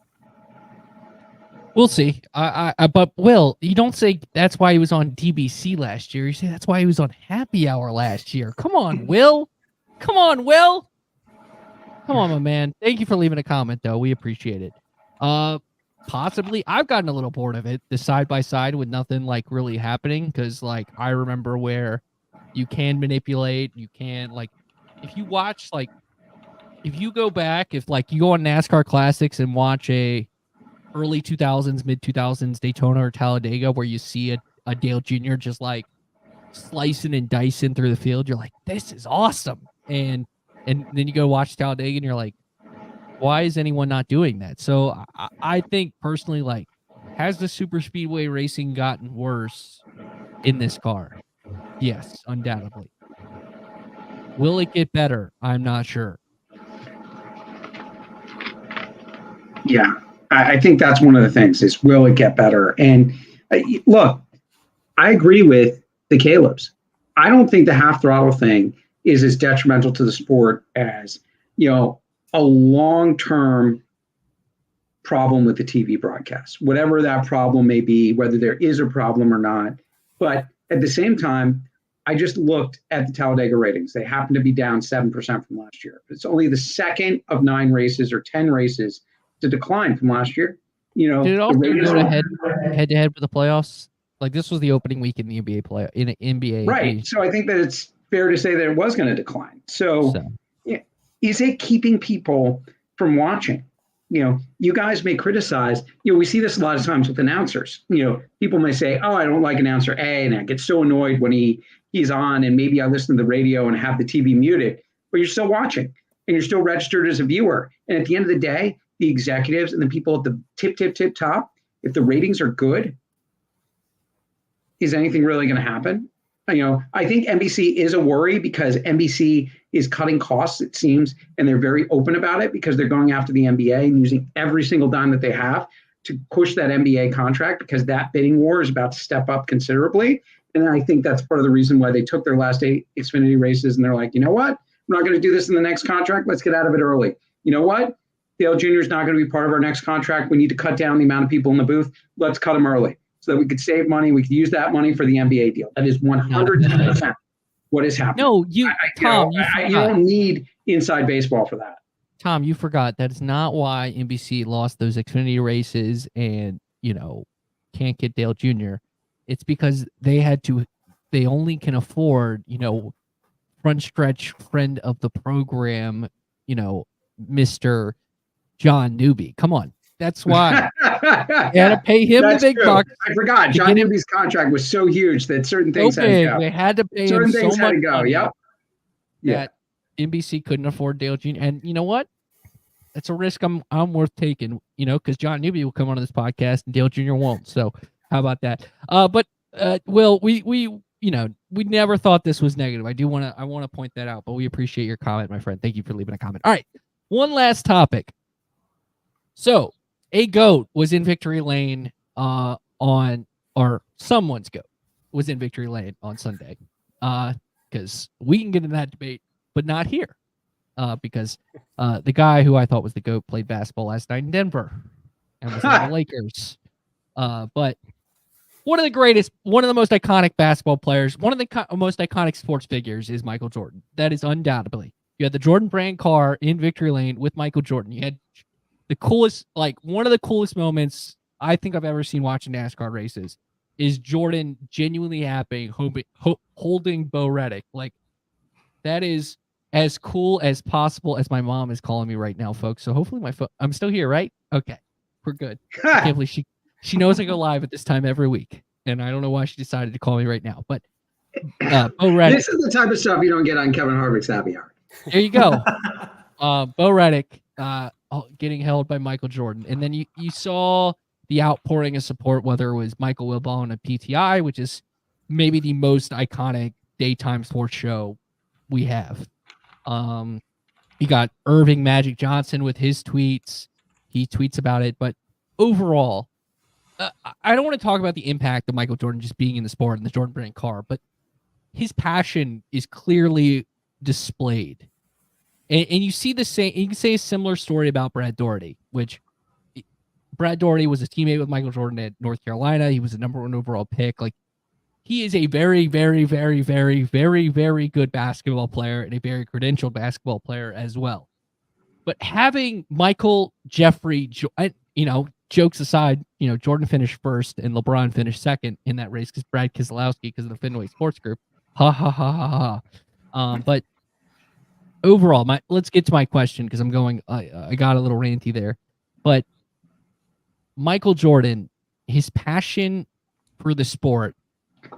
S2: We'll see. But Will, you don't say that's why he was on DBC last year. You say that's why he was on Happy Hour last year. Come on, Will. Come on, Will. Come on, my man. Thank you for leaving a comment, though. We appreciate it. Possibly. I've gotten a little bored of it, the side-by-side with nothing, like, really happening, because, like, I remember where you can manipulate, you can, like, if you watch, like, if you go back, if, like, you go on NASCAR Classics and watch a early 2000s, mid-2000s Daytona or Talladega where you see a Dale Jr. just, like, slicing and dicing through the field, you're like, this is awesome. And then you go watch Talladega and you're like, why is anyone not doing that? So I think personally, like, has the super speedway racing gotten worse in this car? Yes, undoubtedly. Will it get better? I'm not sure.
S4: Yeah, I think that's one of the things is, will it get better? And look, I agree with the Kalebs. I don't think the half throttle thing is as detrimental to the sport as, a long-term problem with the TV broadcast, whatever that problem may be, whether there is a problem or not. But at the same time, I just looked at the Talladega ratings. They happen to be down 7% from last year. It's only the second of 9 races or 10 races to decline from last year.
S2: Did it also go to head-to-head with the playoffs? Like, this was the opening week in the NBA play in NBA.
S4: Right. So I think that it's fair to say that it was going to decline. So. Is it keeping people from watching? You guys may criticize, we see this a lot of times with announcers. People may say, oh, I don't like announcer A, and I get so annoyed when he's on, and maybe I listen to the radio and have the TV muted, but you're still watching and you're still registered as a viewer. And at the end of the day, the executives and the people at the tip top, if the ratings are good, is anything really going to happen? I think NBC is a worry because NBC is cutting costs, it seems, and they're very open about it because they're going after the NBA and using every single dime that they have to push that NBA contract, because that bidding war is about to step up considerably. And I think that's part of the reason why they took their last 8 Xfinity races and they're like, you know what? We're not going to do this in the next contract. Let's get out of it early. You know what? Dale Jr. is not going to be part of our next contract. We need to cut down the amount of people in the booth. Let's cut them early so that we could save money. We could use that money for the NBA deal. That is 100% what is happening.
S2: No, Tom,
S4: you don't need inside baseball for that.
S2: Tom, you forgot. That's not why NBC lost those Xfinity races and, can't get Dale Jr. It's because they only can afford, front stretch friend of the program, Mr. John Newby. Come on. That's why. You had to pay him the big bucks.
S4: I forgot. John Newby's contract was so huge that certain things had to go.
S2: They had to pay
S4: certain
S2: him
S4: things
S2: so
S4: had
S2: much
S4: to go. Yep.
S2: That NBC couldn't afford Dale Jr. And you know what? It's a risk I'm worth taking, because John Newby will come on this podcast and Dale Jr. won't. So how about that? But Will, we never thought this was negative. I want to point that out, but we appreciate your comment, my friend. Thank you for leaving a comment. All right. One last topic. So a goat was in victory lane someone's goat was in victory lane on Sunday. Because we can get into that debate, but not here. Because the guy who I thought was the GOAT played basketball last night in Denver and was on the Lakers. But one of the most iconic basketball players, one of the most iconic sports figures is Michael Jordan. That is undoubtedly. You had the Jordan brand car in victory lane with Michael Jordan. You had the coolest, one of the coolest moments I think I've ever seen watching NASCAR races is Jordan genuinely happy holding Bo Reddick. That is as cool as possible, as my mom is calling me right now, folks. So hopefully I'm still here, right? Okay, we're good. I can't believe she knows I go live at this time every week, and I don't know why she decided to call me right now. But Bo Reddick.
S4: This is the type of stuff you don't get on Kevin Harvick's Happy Hour.
S2: There you go. Bo Reddick getting held by Michael Jordan, and then you saw the outpouring of support, whether it was Michael Wilbon at PTI, which is maybe the most iconic daytime sports show we have. You got Irving Magic Johnson with his tweets. He tweets about it, but overall, I don't want to talk about the impact of Michael Jordan just being in the sport and the Jordan brand car, but his passion is clearly displayed. And you see the same, you can say a similar story about Brad Daugherty, which Brad Daugherty was a teammate with Michael Jordan at North Carolina. He was the number 1 overall pick. He is a very, very, very, very, very, very good basketball player and a very credentialed basketball player as well. But having Michael, Jeffrey, jokes aside, Jordan finished first and LeBron finished second in that race because Brad Keselowski, because of the Fenway Sports Group. Ha, ha, ha, ha, ha. But overall, let's get to my question because I got a little ranty there. But Michael Jordan, his passion for the sport,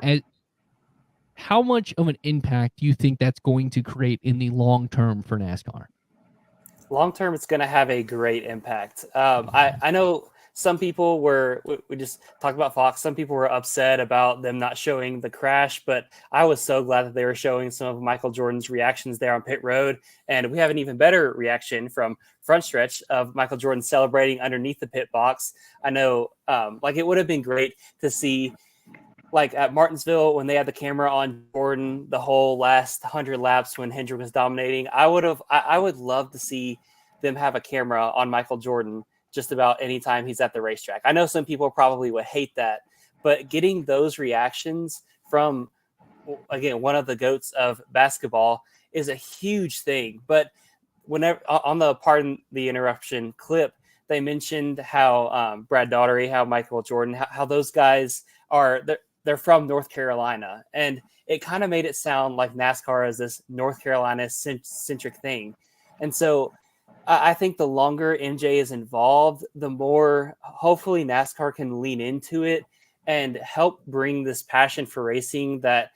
S2: and how much of an impact do you think that's going to create in the long term for NASCAR?
S5: Long term, it's going to have a great impact. I know some people we just talked about Fox. Some people were upset about them not showing the crash, but I was so glad that they were showing some of Michael Jordan's reactions there on pit road. And we have an even better reaction from front stretch of Michael Jordan celebrating underneath the pit box. I know, it would have been great to see, at Martinsville, when they had the camera on Jordan, the whole last 100 laps when Hendrick was dominating, I would love to see them have a camera on Michael Jordan just about any time he's at the racetrack. I know some people probably would hate that, but getting those reactions from, again, one of the GOATs of basketball is a huge thing. But whenever on the Pardon the Interruption clip, they mentioned how Brad Daugherty, how Michael Jordan, how those guys they're from North Carolina. And it kind of made it sound like NASCAR is this North Carolina centric thing. And so I think the longer MJ is involved, the more hopefully NASCAR can lean into it and help bring this passion for racing that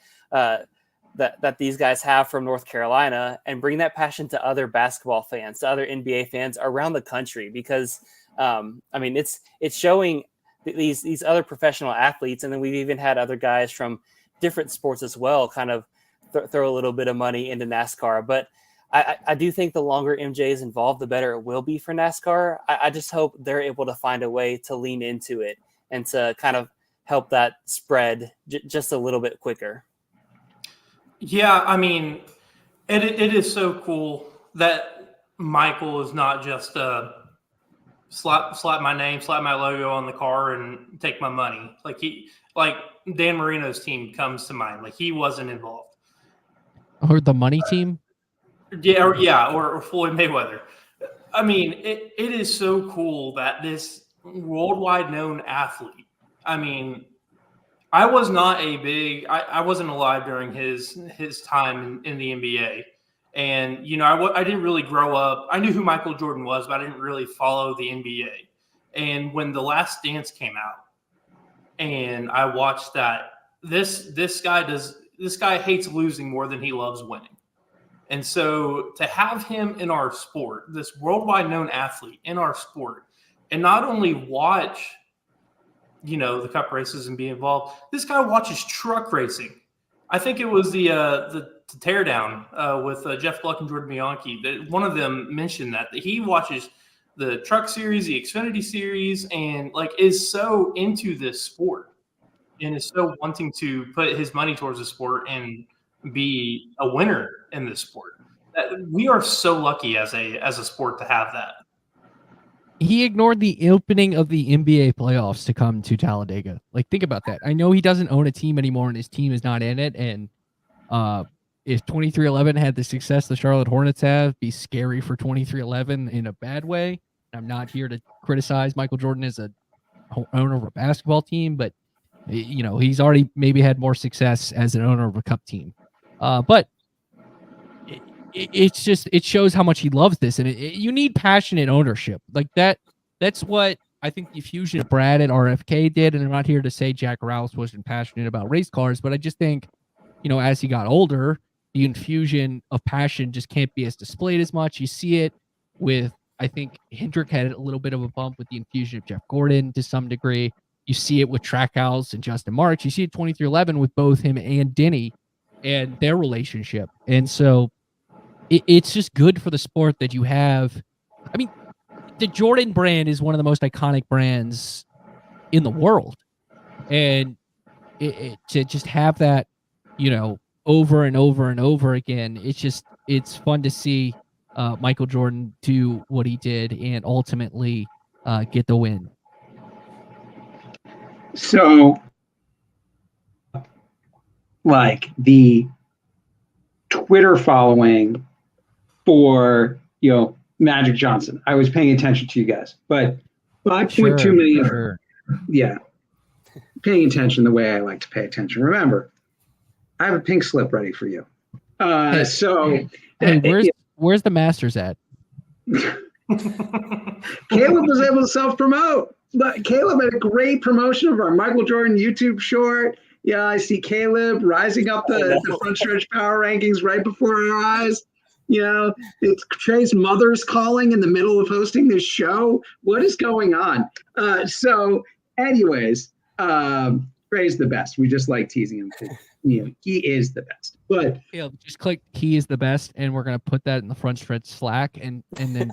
S5: these guys have from North Carolina and bring that passion to other basketball fans, to other NBA fans around the country. Because, it's showing these other professional athletes, and then we've even had other guys from different sports as well kind of throw a little bit of money into NASCAR. But I do think the longer MJ is involved, the better it will be for NASCAR. I just hope they're able to find a way to lean into it and to kind of help that spread just a little bit quicker.
S3: Yeah, it is so cool that Michael is not just slap my name, slap my logo on the car, and take my money. Like Dan Marino's team comes to mind. He wasn't involved.
S2: Or the money team?
S3: Or Floyd Mayweather. It is so cool that this worldwide known athlete. I was not I wasn't alive during his time in the NBA. And, I didn't really grow up. I knew who Michael Jordan was, but I didn't really follow the NBA. And when The Last Dance came out and I watched that, this guy hates losing more than he loves winning. And so to have him in our sport, this worldwide known athlete in our sport, and not only watch, the cup races and be involved, this guy watches truck racing. I think it was the teardown with Jeff Gluck and Jordan Bianchi. That one of them mentioned that he watches the truck series, the Xfinity series, and is so into this sport and is so wanting to put his money towards the sport and be a winner in this sport. We are so lucky as a sport to have that.
S2: He ignored the opening of the NBA playoffs to come to Talladega. Think about that. I know he doesn't own a team anymore and his team is not in it. And if 2311 had the success the Charlotte Hornets have, be scary for 2311 in a bad way. I'm not here to criticize Michael Jordan as a owner of a basketball team, but he's already maybe had more success as an owner of a cup team. But it shows how much he loves this, and you need passionate ownership like that. That's what I think the fusion of Brad and RFK did. And I'm not here to say Jack Roush wasn't passionate about race cars, but I just think, as he got older, the infusion of passion just can't be as displayed as much. You see it with, I think Hendrick had a little bit of a bump with the infusion of Jeff Gordon to some degree. You see it with Trackhouse and Justin Marks. You see it 2311 with both him and Denny and their relationship. And so it's just good for the sport that you have. I mean, the Jordan brand is one of the most iconic brands in the world. And to just have that, over and over and over again, it's fun to see Michael Jordan do what he did and ultimately get the win.
S4: So, the Twitter following for, Magic Johnson, I was paying attention to you guys, but 5.2 million.
S2: Sure.
S4: Yeah. Paying attention the way I like to pay attention. Remember, I have a pink slip ready for you.
S2: Hey, where's the Masters at?
S4: Caleb was able to self-promote. Caleb had a great promotion of our Michael Jordan YouTube short. Yeah, I see Caleb rising up the front stretch power rankings right before our eyes. It's Trey's mother's calling in the middle of hosting this show. What is going on? Anyways, Trey's the best. We just like teasing him. He is the best. But
S2: just click he is the best, and we're gonna put that in the front stretch Slack, and then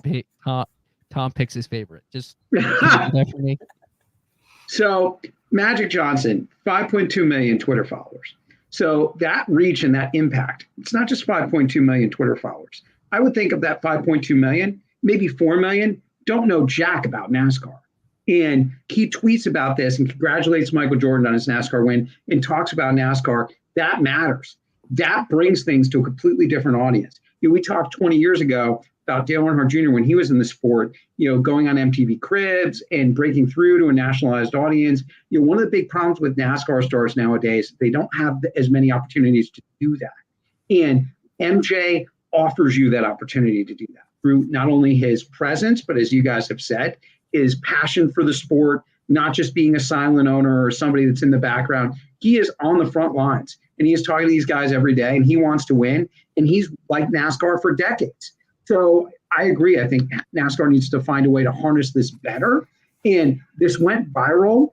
S2: Tom picks his favorite. Just that for me.
S4: So Magic Johnson, 5.2 million Twitter followers. So that reach and that impact, it's not just 5.2 million Twitter followers. I would think of that 5.2 million, maybe 4 million, don't know jack about NASCAR. And he tweets about this and congratulates Michael Jordan on his NASCAR win and talks about NASCAR. That matters. That brings things to a completely different audience. We talked 20 years ago about Dale Earnhardt Jr. when he was in the sport, going on MTV Cribs and breaking through to a nationalized audience. One of the big problems with NASCAR stars nowadays, they don't have as many opportunities to do that. And MJ offers you that opportunity to do that through not only his presence, but as you guys have said, his passion for the sport, not just being a silent owner or somebody that's in the background. He is on the front lines and he is talking to these guys every day and he wants to win. And he's like NASCAR for decades. So I agree. I think NASCAR needs to find a way to harness this better. And this went viral,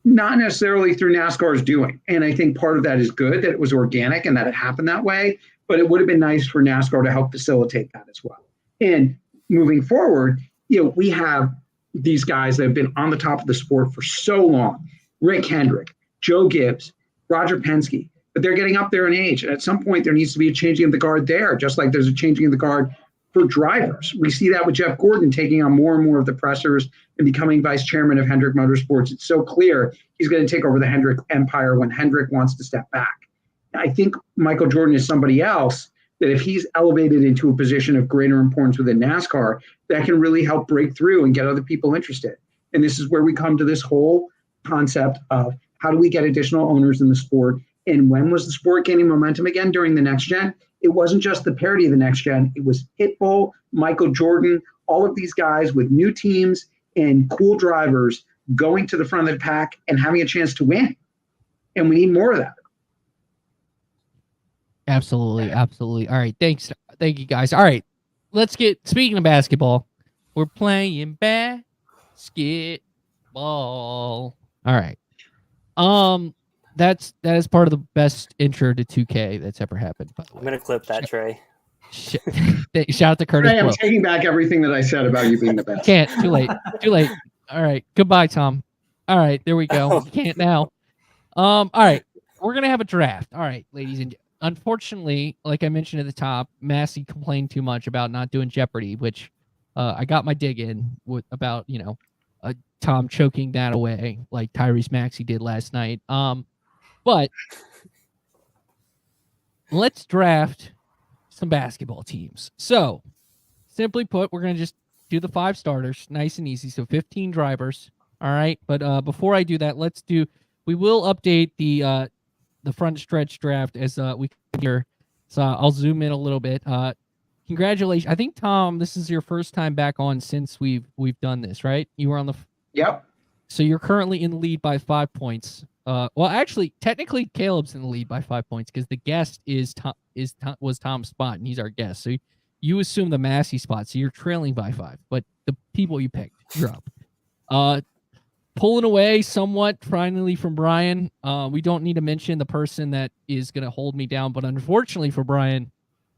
S4: not necessarily through NASCAR's doing. And I think part of that is good that it was organic and that it happened that way. But it would have been nice for NASCAR to help facilitate that as well. And moving forward, we have these guys that have been on the top of the sport for so long. Rick Hendrick, Joe Gibbs, Roger Penske. But they're getting up there in age. And at some point, there needs to be a changing of the guard there, just like there's a changing of the guard for drivers. We see that with Jeff Gordon taking on more and more of the pressers and becoming vice chairman of Hendrick Motorsports. It's so clear he's going to take over the Hendrick empire when Hendrick wants to step back. I think Michael Jordan is somebody else that if he's elevated into a position of greater importance within NASCAR, that can really help break through and get other people interested. And this is where we come to this whole concept of how do we get additional owners in the sport? And when was the sport gaining momentum again? During the next gen? It wasn't just the parody of the next gen. It was Pitbull, Michael Jordan, all of these guys with new teams and cool drivers going to the front of the pack and having a chance to win. And we need more of that.
S2: Absolutely. Absolutely. All right. Thanks. Thank you, guys. All right. Speaking of basketball, we're playing basketball. All right. That is part of the best intro to 2K that's ever happened, by the way.
S5: I'm going to clip that, Trey.
S2: Shout out to Curtis
S4: Hey, I'm
S2: Blow.
S4: taking back everything that I said about you being the best.
S2: Can't. Too late. Too late. All right. Goodbye, Tom. All right. There we go. You can't now. All right. We're going to have a draft. All right, ladies and unfortunately, like I mentioned at the top, Massey complained too much about not doing Jeopardy, which I got my dig in with about, Tom choking that away like Tyrese Maxey did last night. But let's draft some basketball teams. So, simply put, we're going to just do the 5 starters, nice and easy. So 15 drivers. All right. But before I do that, we will update the front stretch draft as we can hear. So I'll zoom in a little bit. Congratulations. I think, Tom, this is your first time back on since we've done this, right? You were on the
S4: Yep.
S2: So you're currently in the lead by 5 points. Well, actually, technically, Caleb's in the lead by 5 points because the guest was Tom's spot, and he's our guest. So you assume the Massey spot, so you're trailing by 5. But the people you picked, you're up. Pulling away somewhat finally from Brian. We don't need to mention the person that is going to hold me down, but unfortunately for Brian,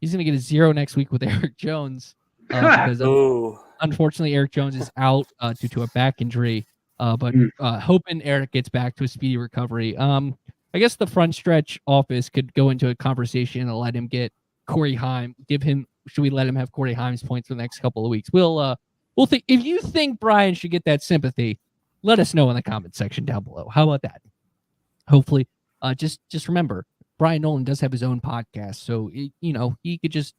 S2: he's going to get a 0 next week with Eric Jones because unfortunately Eric Jones is out due to a back injury. But hoping Eric gets back to a speedy recovery. I guess the front stretch office could go into a conversation and let him get Corey Haim. Should we let him have Corey Haim's points for the next couple of weeks? We'll think. If you think Brian should get that sympathy, let us know in the comment section down below. How about that? Hopefully, just remember, Brian Nolan does have his own podcast, so he could just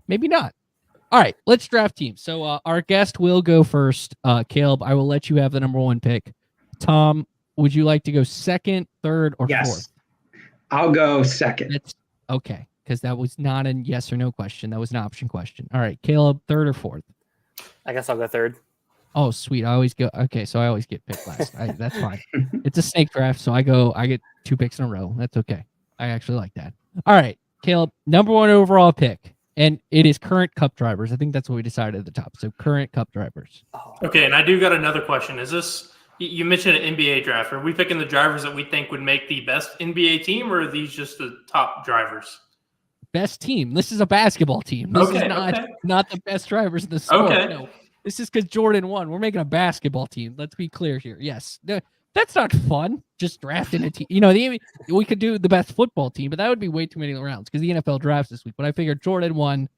S2: maybe not. All right, let's draft teams. So our guest will go first. Caleb, I will let you have the number 1 pick. Tom, would you like to go second, third, or fourth?
S4: I'll go second.
S2: That's okay, because that was not a yes or no question. That was an option question. All right, Caleb, third or fourth?
S5: I guess I'll go third.
S2: Oh, sweet. I always get picked last. That's fine. It's a snake draft, so I get 2 picks in a row. That's okay. I actually like that. All right, Caleb, number 1 overall pick. And it is current Cup drivers. I think that's what we decided at the top. So current Cup drivers.
S3: Okay, and I do got another question. Is this, you mentioned an NBA draft. Are we picking the drivers that we think would make the best NBA team, or are these just the top drivers?
S2: Best team. This is a basketball team. This is not the best drivers in the sport.
S3: Okay.
S2: No. This is because Jordan won. We're making a basketball team. Let's be clear here. Yes. That's not fun. Just drafting a team. We could do the best football team, but that would be way too many rounds because the NFL drafts this week. But I figured Jordan won.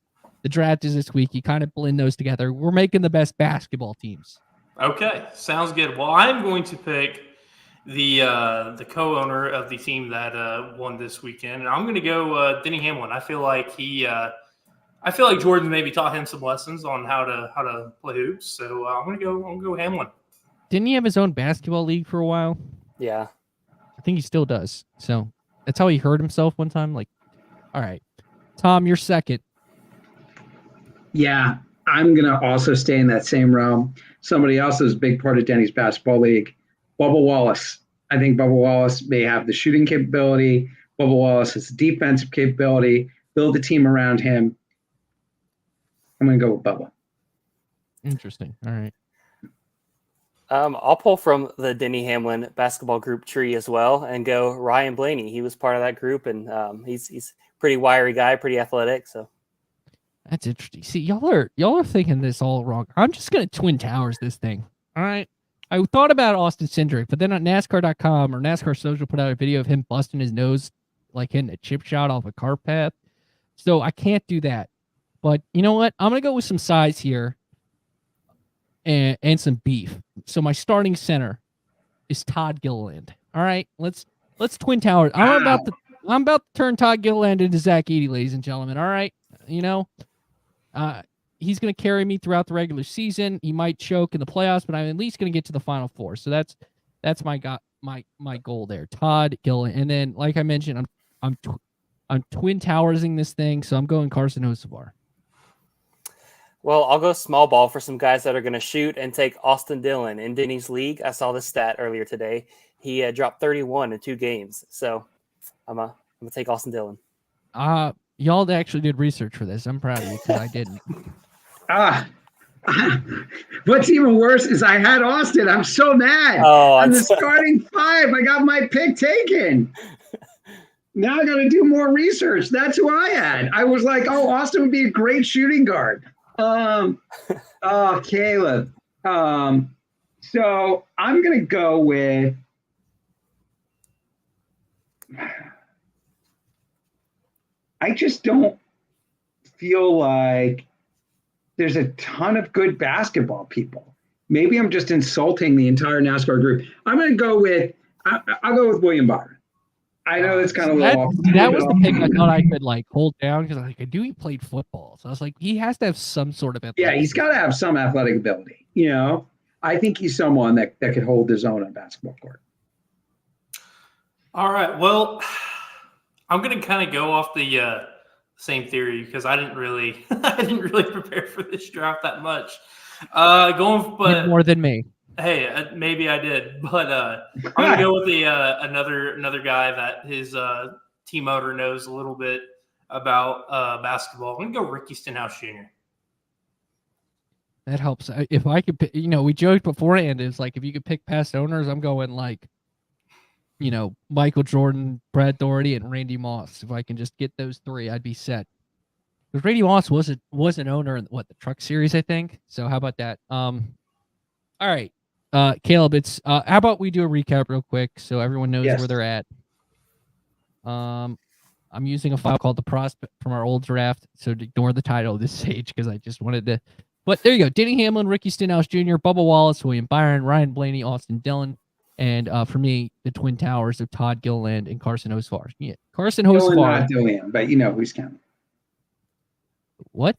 S2: The draft is this week. You kind of blend those together. We're making the best basketball teams.
S3: Okay, sounds good. Well, I'm going to pick the co-owner of the team that won this weekend, and I'm going to go Denny Hamlin. I feel like Jordan maybe taught him some lessons on how to play hoops. So I'm going to go Hamlin.
S2: Didn't he have his own basketball league for a while?
S5: Yeah.
S2: I think he still does. So that's how he hurt himself one time. All right. Tom, you're second.
S4: Yeah, I'm going to also stay in that same realm. Somebody else is a big part of Denny's basketball league, Bubba Wallace. I think Bubba Wallace may have the shooting capability. Bubba Wallace has the defensive capability. Build a team around him. I'm going to go with Bubba.
S2: Interesting. All right.
S5: I'll pull from the Denny Hamlin basketball group tree as well and go Ryan Blaney. He was part of that group, and he's pretty wiry guy, pretty athletic. So
S2: that's interesting. See, y'all are thinking this all wrong. I'm just gonna Twin Towers this thing. All right. I thought about Austin Cindric, but then on NASCAR.com or NASCAR Social put out a video of him busting his nose, like hitting a chip shot off a car path. So I can't do that. But you know what? I'm gonna go with some size here. And some beef. So my starting center is Todd Gilliland. All right, let's Twin Towers. I'm about to turn Todd Gilliland into Zach Edey, ladies and gentlemen. All right, he's going to carry me throughout the regular season. He might choke in the playoffs, but I'm at least going to get to the Final Four. So that's my goal there. Todd Gilliland, and then like I mentioned, I'm Twin Towersing this thing, so I'm going Carson Hocevar.
S5: Well, I'll go small ball for some guys that are going to shoot and take Austin Dillon in Denny's league. I saw this stat earlier today. He dropped 31 in 2 games. So I'm going to take Austin Dillon.
S2: Y'all actually did research for this. I'm proud of you because I didn't.
S4: What's even worse is I had Austin. I'm so mad.
S5: Oh,
S4: I'm the starting 5. I got my pick taken. Now I got to do more research. That's who I had. I was like, oh, Austin would be a great shooting guard. Kaleb. So I'm going to go with I just don't feel like there's a ton of good basketball people. Maybe I'm just insulting the entire NASCAR group. I'm going to go with I'll go with William Byron. I know that's kind of a little off.
S2: That was the pick I thought I could like hold down because I knew he played football. So I was like, he has to have some sort of
S4: Yeah, he's got to have some athletic ability. You know, I think he's someone that could hold his own on a basketball court.
S3: All right. Well, I'm going to kind of go off the same theory because I didn't really prepare for this draft that much. But
S2: more than me.
S3: Hey, maybe I did, but I'm gonna go with another guy that his team owner knows a little bit about basketball. I'm gonna go Ricky Stenhouse Jr.
S2: That helps. If I could, we joked beforehand. It's like if you could pick past owners, I'm going like, Michael Jordan, Brad Daugherty, and Randy Moss. If I can just get those 3, I'd be set. Because Randy Moss was an owner in the Truck Series, I think. So how about that? All right. Kaleb, it's how about we do a recap real quick so everyone knows where they're at. I'm using a file called the prospect from our old draft, so ignore the title of this page because I just wanted to. But there you go: Denny Hamlin, Ricky Stenhouse Jr., Bubba Wallace, William Byron, Ryan Blaney, Austin Dillon, and for me, the twin towers of Todd Gilliland and Carson Hocevar. Yeah, Carson Hocevar.
S4: Not Dillian, but who's counting.
S2: What?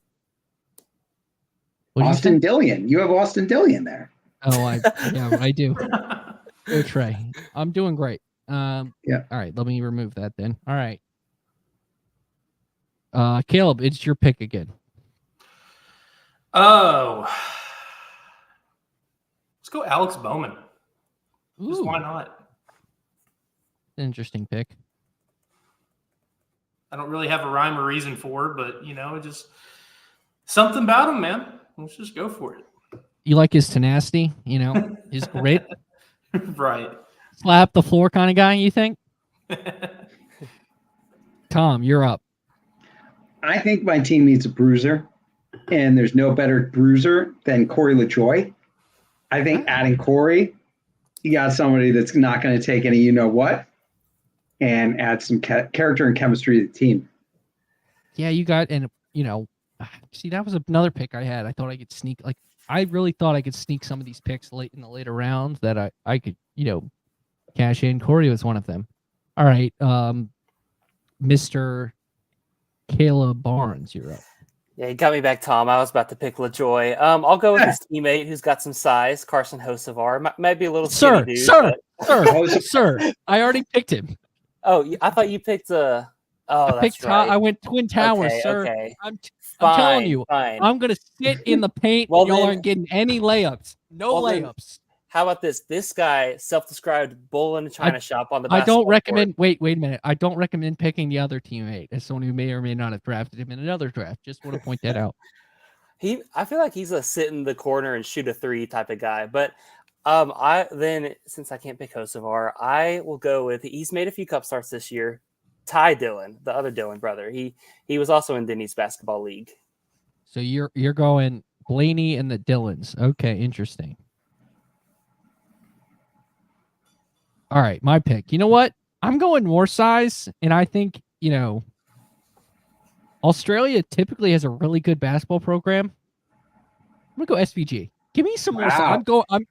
S4: Austin Dillon. You have Austin Dillon there.
S2: Oh, I do. Go Trey. I'm doing great. Yeah. All right, let me remove that then. All right. Kaleb, it's your pick again.
S3: Oh, let's go Alex Bowman. Just why not?
S2: Interesting pick.
S3: I don't really have a rhyme or reason for it, but just something about him, man. Let's just go for it.
S2: You like his tenacity, his grit?
S3: Right.
S2: Slap the floor kind of guy, you think? Tom, you're up.
S4: I think my team needs a bruiser, and there's no better bruiser than Corey LaJoie. I think adding Corey, you got somebody that's not going to take any you-know-what and add some character and chemistry to the team.
S2: Yeah, you got, and, see, that was another pick I had. I thought I could sneak, I really thought I could sneak some of these picks late in the later rounds that I could, cash in. Corey was one of them. All right. Mr. Caleb Barnes, you're up.
S5: Yeah, you got me back, Tom. I was about to pick LaJoie. I'll go with his teammate who's got some size, Carson Hocevar. Might be a little skinny dude.
S2: Sir. I already picked him.
S5: Oh, I thought you picked I picked right.
S2: I went Twin Towers, sir.
S5: Okay.
S2: I'm telling you, I'm going to sit in the paint. Well, y'all aren't getting any layups. No layups.
S5: How about this? This guy, self-described bull in a china shop on the
S2: I don't recommend,
S5: court.
S2: wait a minute. I don't recommend picking the other teammate as someone who may or may not have drafted him in another draft. Just want to point that out.
S5: I feel like he's a sit in the corner and shoot a 3 type of guy. But since I can't pick Hocevar, I will go with, he's made a few cup starts this year. Ty Dillon, the other Dillon brother. He was also in Denny's basketball league.
S2: So you're going Blaney and the Dillons. Okay, interesting. All right, my pick. You know what? I'm going more size, and I think, Australia typically has a really good basketball program. I'm gonna go SVG. Give me some more.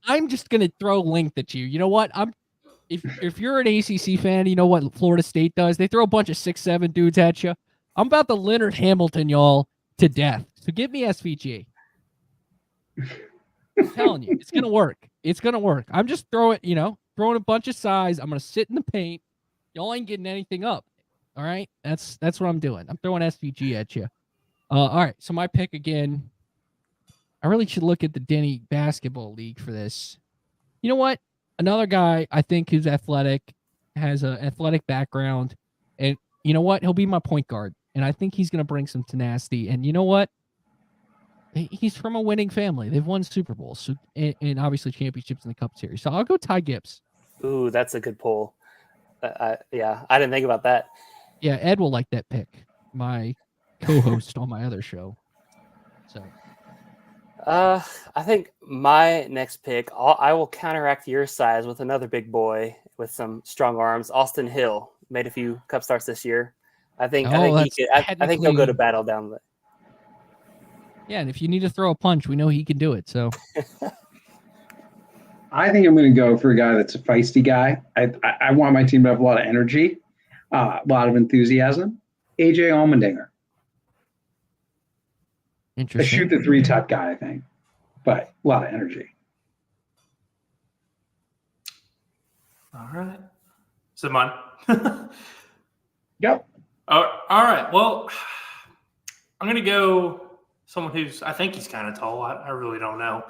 S2: I'm just gonna throw length at you. You know what? If you're an ACC fan, you know what Florida State does? They throw a bunch of 6'7" dudes at you. I'm about to Leonard Hamilton y'all to death. So give me SVG. I'm telling you, it's gonna work. It's gonna work. I'm just throwing a bunch of size. I'm gonna sit in the paint. Y'all ain't getting anything up. All right, that's what I'm doing. I'm throwing SVG at you. All right, so my pick again. I really should look at the Denny Basketball League for this. You know what? Another guy I think who's athletic, has an athletic background, and you know what? He'll be my point guard, and I think he's going to bring some tenacity. And you know what? He's from a winning family. They've won Super Bowls so, and obviously championships in the Cup Series. So I'll go Ty Gibbs.
S5: Ooh, that's a good pull. Yeah, I didn't think about that.
S2: Yeah, Ed will like that pick. My co-host on my other show. So,
S5: I think my next pick, I will counteract your size with another big boy with some strong arms. Austin Hill made a few Cup starts this year. I think he'll go to battle down the.
S2: Yeah, and if you need to throw a punch, we know he can do it. So,
S4: I think I'm going to go for a guy that's a feisty guy. I want my team to have a lot of energy, a lot of enthusiasm. AJ Allmendinger. A
S2: interesting.
S4: shoot the three type guy, I think, but a lot of energy.
S3: All right. Is it mine?
S4: Yep.
S3: All right. Well, I'm going to go someone who's, I think he's kind of tall. I really don't know.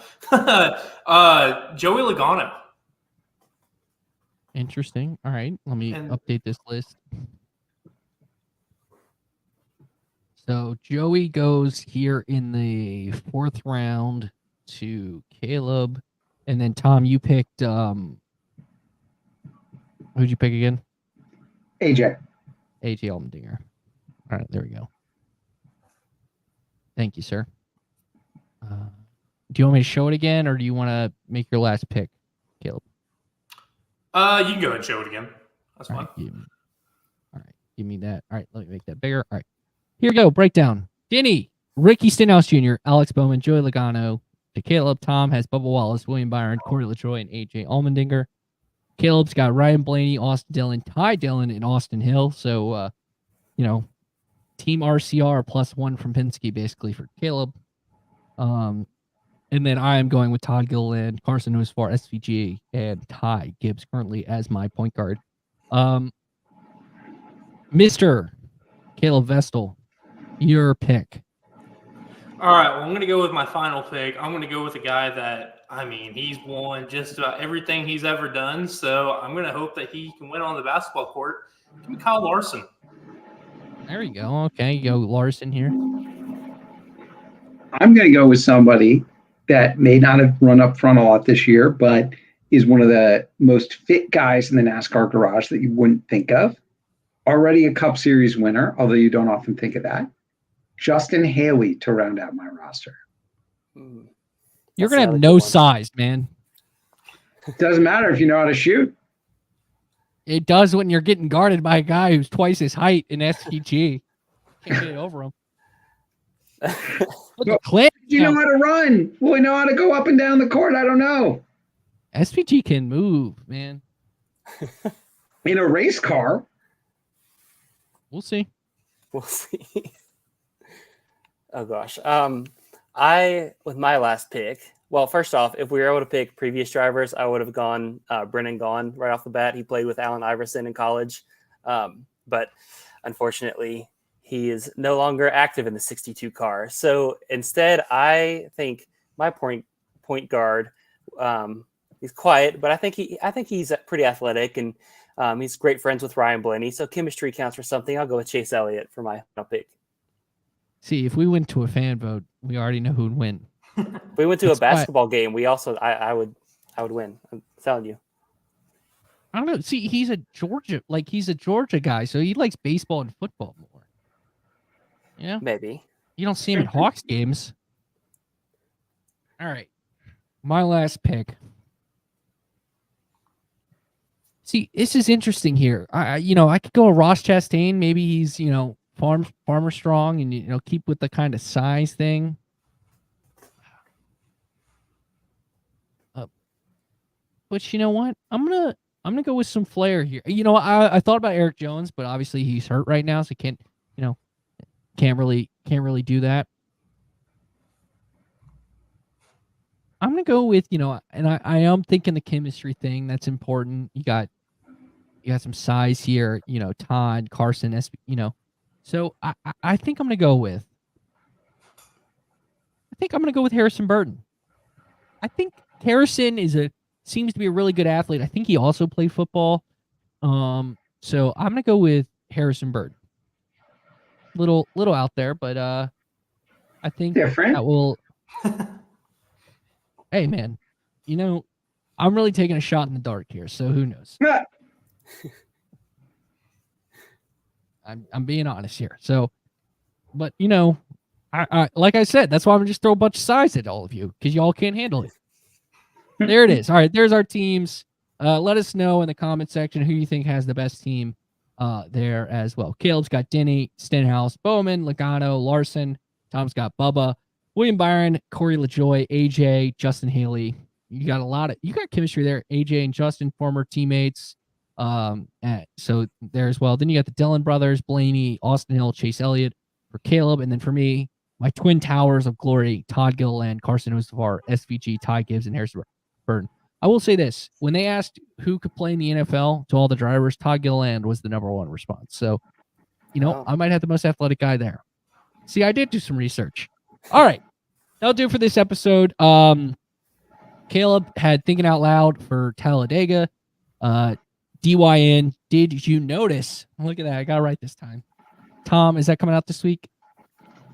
S3: Joey Logano.
S2: Interesting. All right. Let me update this list. So Joey goes here in the 4th round to Caleb. And then Tom, you picked who'd you pick again?
S4: AJ
S2: Allmendinger. All right, there we go. Thank you, sir. Do you want me to show it again, or do you want to make your last pick, Caleb?
S3: You can go ahead and show it again. That's fine.
S2: All right, give me that. All right, let me make that bigger. All right, here we go. Breakdown. Denny, Ricky Stenhouse Jr., Alex Bowman, Joey Logano. To Caleb, Tom has Bubba Wallace, William Byron, Corey LaJoie, and AJ Allmendinger. Caleb's got Ryan Blaney, Austin Dillon, Ty Dillon, and Austin Hill. So, Team RCR +1 from Penske basically for Caleb. And then I am going with Todd Gilliland, Carson Hosfar, SVG, and Ty Gibbs currently as my point guard. Mr. Kaleb Vestal, your pick.
S3: All right. Well, I'm going to go with my final pick. I'm going to go with a guy that, he's won just about everything he's ever done. So I'm going to hope that he can win on the basketball court. Give me Kyle Larson.
S2: There you go. Okay, you go Larson here.
S4: I'm going to go with somebody that may not have run up front a lot this year, but is one of the most fit guys in the NASCAR garage that you wouldn't think of. Already a Cup Series winner, although you don't often think of that. Justin Haley to round out my roster.
S2: You're going to have no size, man.
S4: It doesn't matter if you know how to shoot.
S2: It does when you're getting guarded by a guy who's twice his height in SPG. Can't get it over him.
S4: You know how to run. Well, we know how to go up and down the court. I don't know.
S2: SPG can move, man.
S4: In a race car.
S2: We'll see.
S5: We'll see. Oh, gosh. With my last pick, well, first off, if we were able to pick previous drivers, I would have gone Brennan Gaughan right off the bat. He played with Allen Iverson in college. But unfortunately, he is no longer active in the 62 car. So instead, I think my point guard, he's quiet, but I think he's pretty athletic, and he's great friends with Ryan Blaney. So chemistry counts for something. I'll go with Chase Elliott for my pick.
S2: See, if we went to a fan vote, we already know who'd win.
S5: If we went to a basketball game, we also I would win. I'm telling you.
S2: I don't know. See, he's a Georgia guy, so he likes baseball and football more. Yeah,
S5: maybe.
S2: You don't see him at Hawks games. All right, my last pick. See, this is interesting here. I could go with Ross Chastain. Maybe he's farmer strong and keep with the kind of size thing. But you know what? I'm gonna go with some flair here. I thought about Eric Jones, but obviously he's hurt right now, so can't really do that. I'm gonna go with and I am thinking the chemistry thing that's important. You got some size here. Todd, Carson, So I think I'm gonna go with. Harrison Burton. I think Harrison seems to be a really good athlete. I think he also played football. So I'm gonna go with Harrison Burton. little out there, but I think
S4: Different.
S2: that will. Hey, man, I'm really taking a shot in the dark here, so who knows? I'm being honest here. So, but I like I said, that's why I'm gonna just throw a bunch of size at all of you because y'all can't handle it. There it is. All right, there's our teams. Let us know in the comment section who you think has the best team there as well. Caleb's got Denny, Stenhouse, Bowman, Logano, Larson. Tom's got Bubba, William Byron, Corey LaJoy, AJ, Justin Haley. You got chemistry there. AJ and Justin, former teammates. So there as well. Then you got the Dillon brothers, Blaney, Austin Hill, Chase Elliott for Caleb. And then for me, my twin towers of glory, Todd Gilliland, Carson Ostavar, SVG, Ty Gibbs, and Harrison Burton. I will say this. When they asked who could play in the NFL to all the drivers, Todd Gilliland was the number one response. So, I might have the most athletic guy there. See, I did do some research. All right. That'll do it for this episode. Caleb had Thinking Out Loud for Talladega. DYN, did you notice? Look at that. I got it right this time. Tom, is that coming out this week?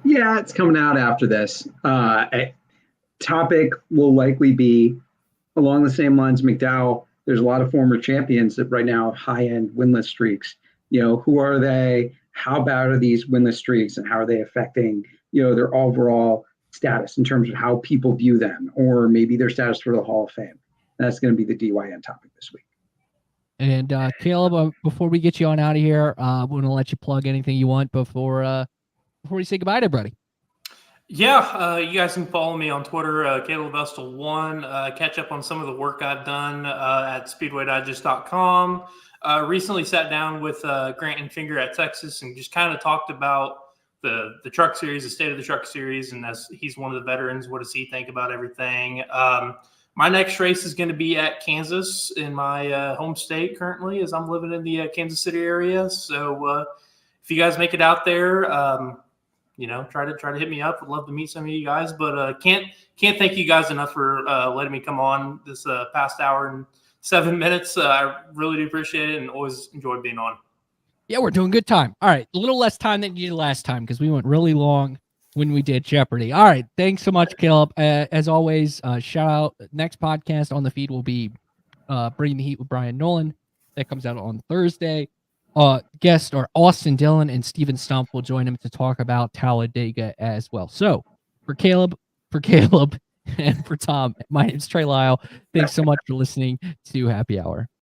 S4: Yeah, it's coming out after this. Topic will likely be along the same lines, McDowell. There's a lot of former champions that right now have high-end winless streaks. Who are they? How bad are these winless streaks, and how are they affecting, their overall status in terms of how people view them, or maybe their status for the Hall of Fame? That's going to be the DYN topic this week.
S2: And Caleb, before we get you on out of here, I'm going to let you plug anything you want before we say goodbye to everybody.
S3: Yeah, you guys can follow me on Twitter, Kaleb Vestal 1. Catch up on some of the work I've done at SpeedwayDigest.com. Recently sat down with Grant and Finger at Texas and just kind of talked about the truck series, the state of the truck series, and as he's one of the veterans, what does he think about everything? My next race is going to be at Kansas in my home state currently, as I'm living in the Kansas City area. So if you guys make it out there, try to hit me up. I'd love to meet some of you guys, but can't thank you guys enough for letting me come on this past hour and 7 minutes. I really do appreciate it and always enjoy being on.
S2: Yeah, we're doing good time. All right, a little less time than you did last time because we went really long when we did Jeopardy. All right, thanks so much, Caleb. As always, shout out. Next podcast on the feed will be Bringing the Heat with Brian Nolan. That comes out on Thursday. Guests are Austin Dillon and Steven Stump will join him to talk about Talladega as well. So for Caleb, and for Tom, my name's Trey Lyle. Thanks so much for listening to Happy Hour.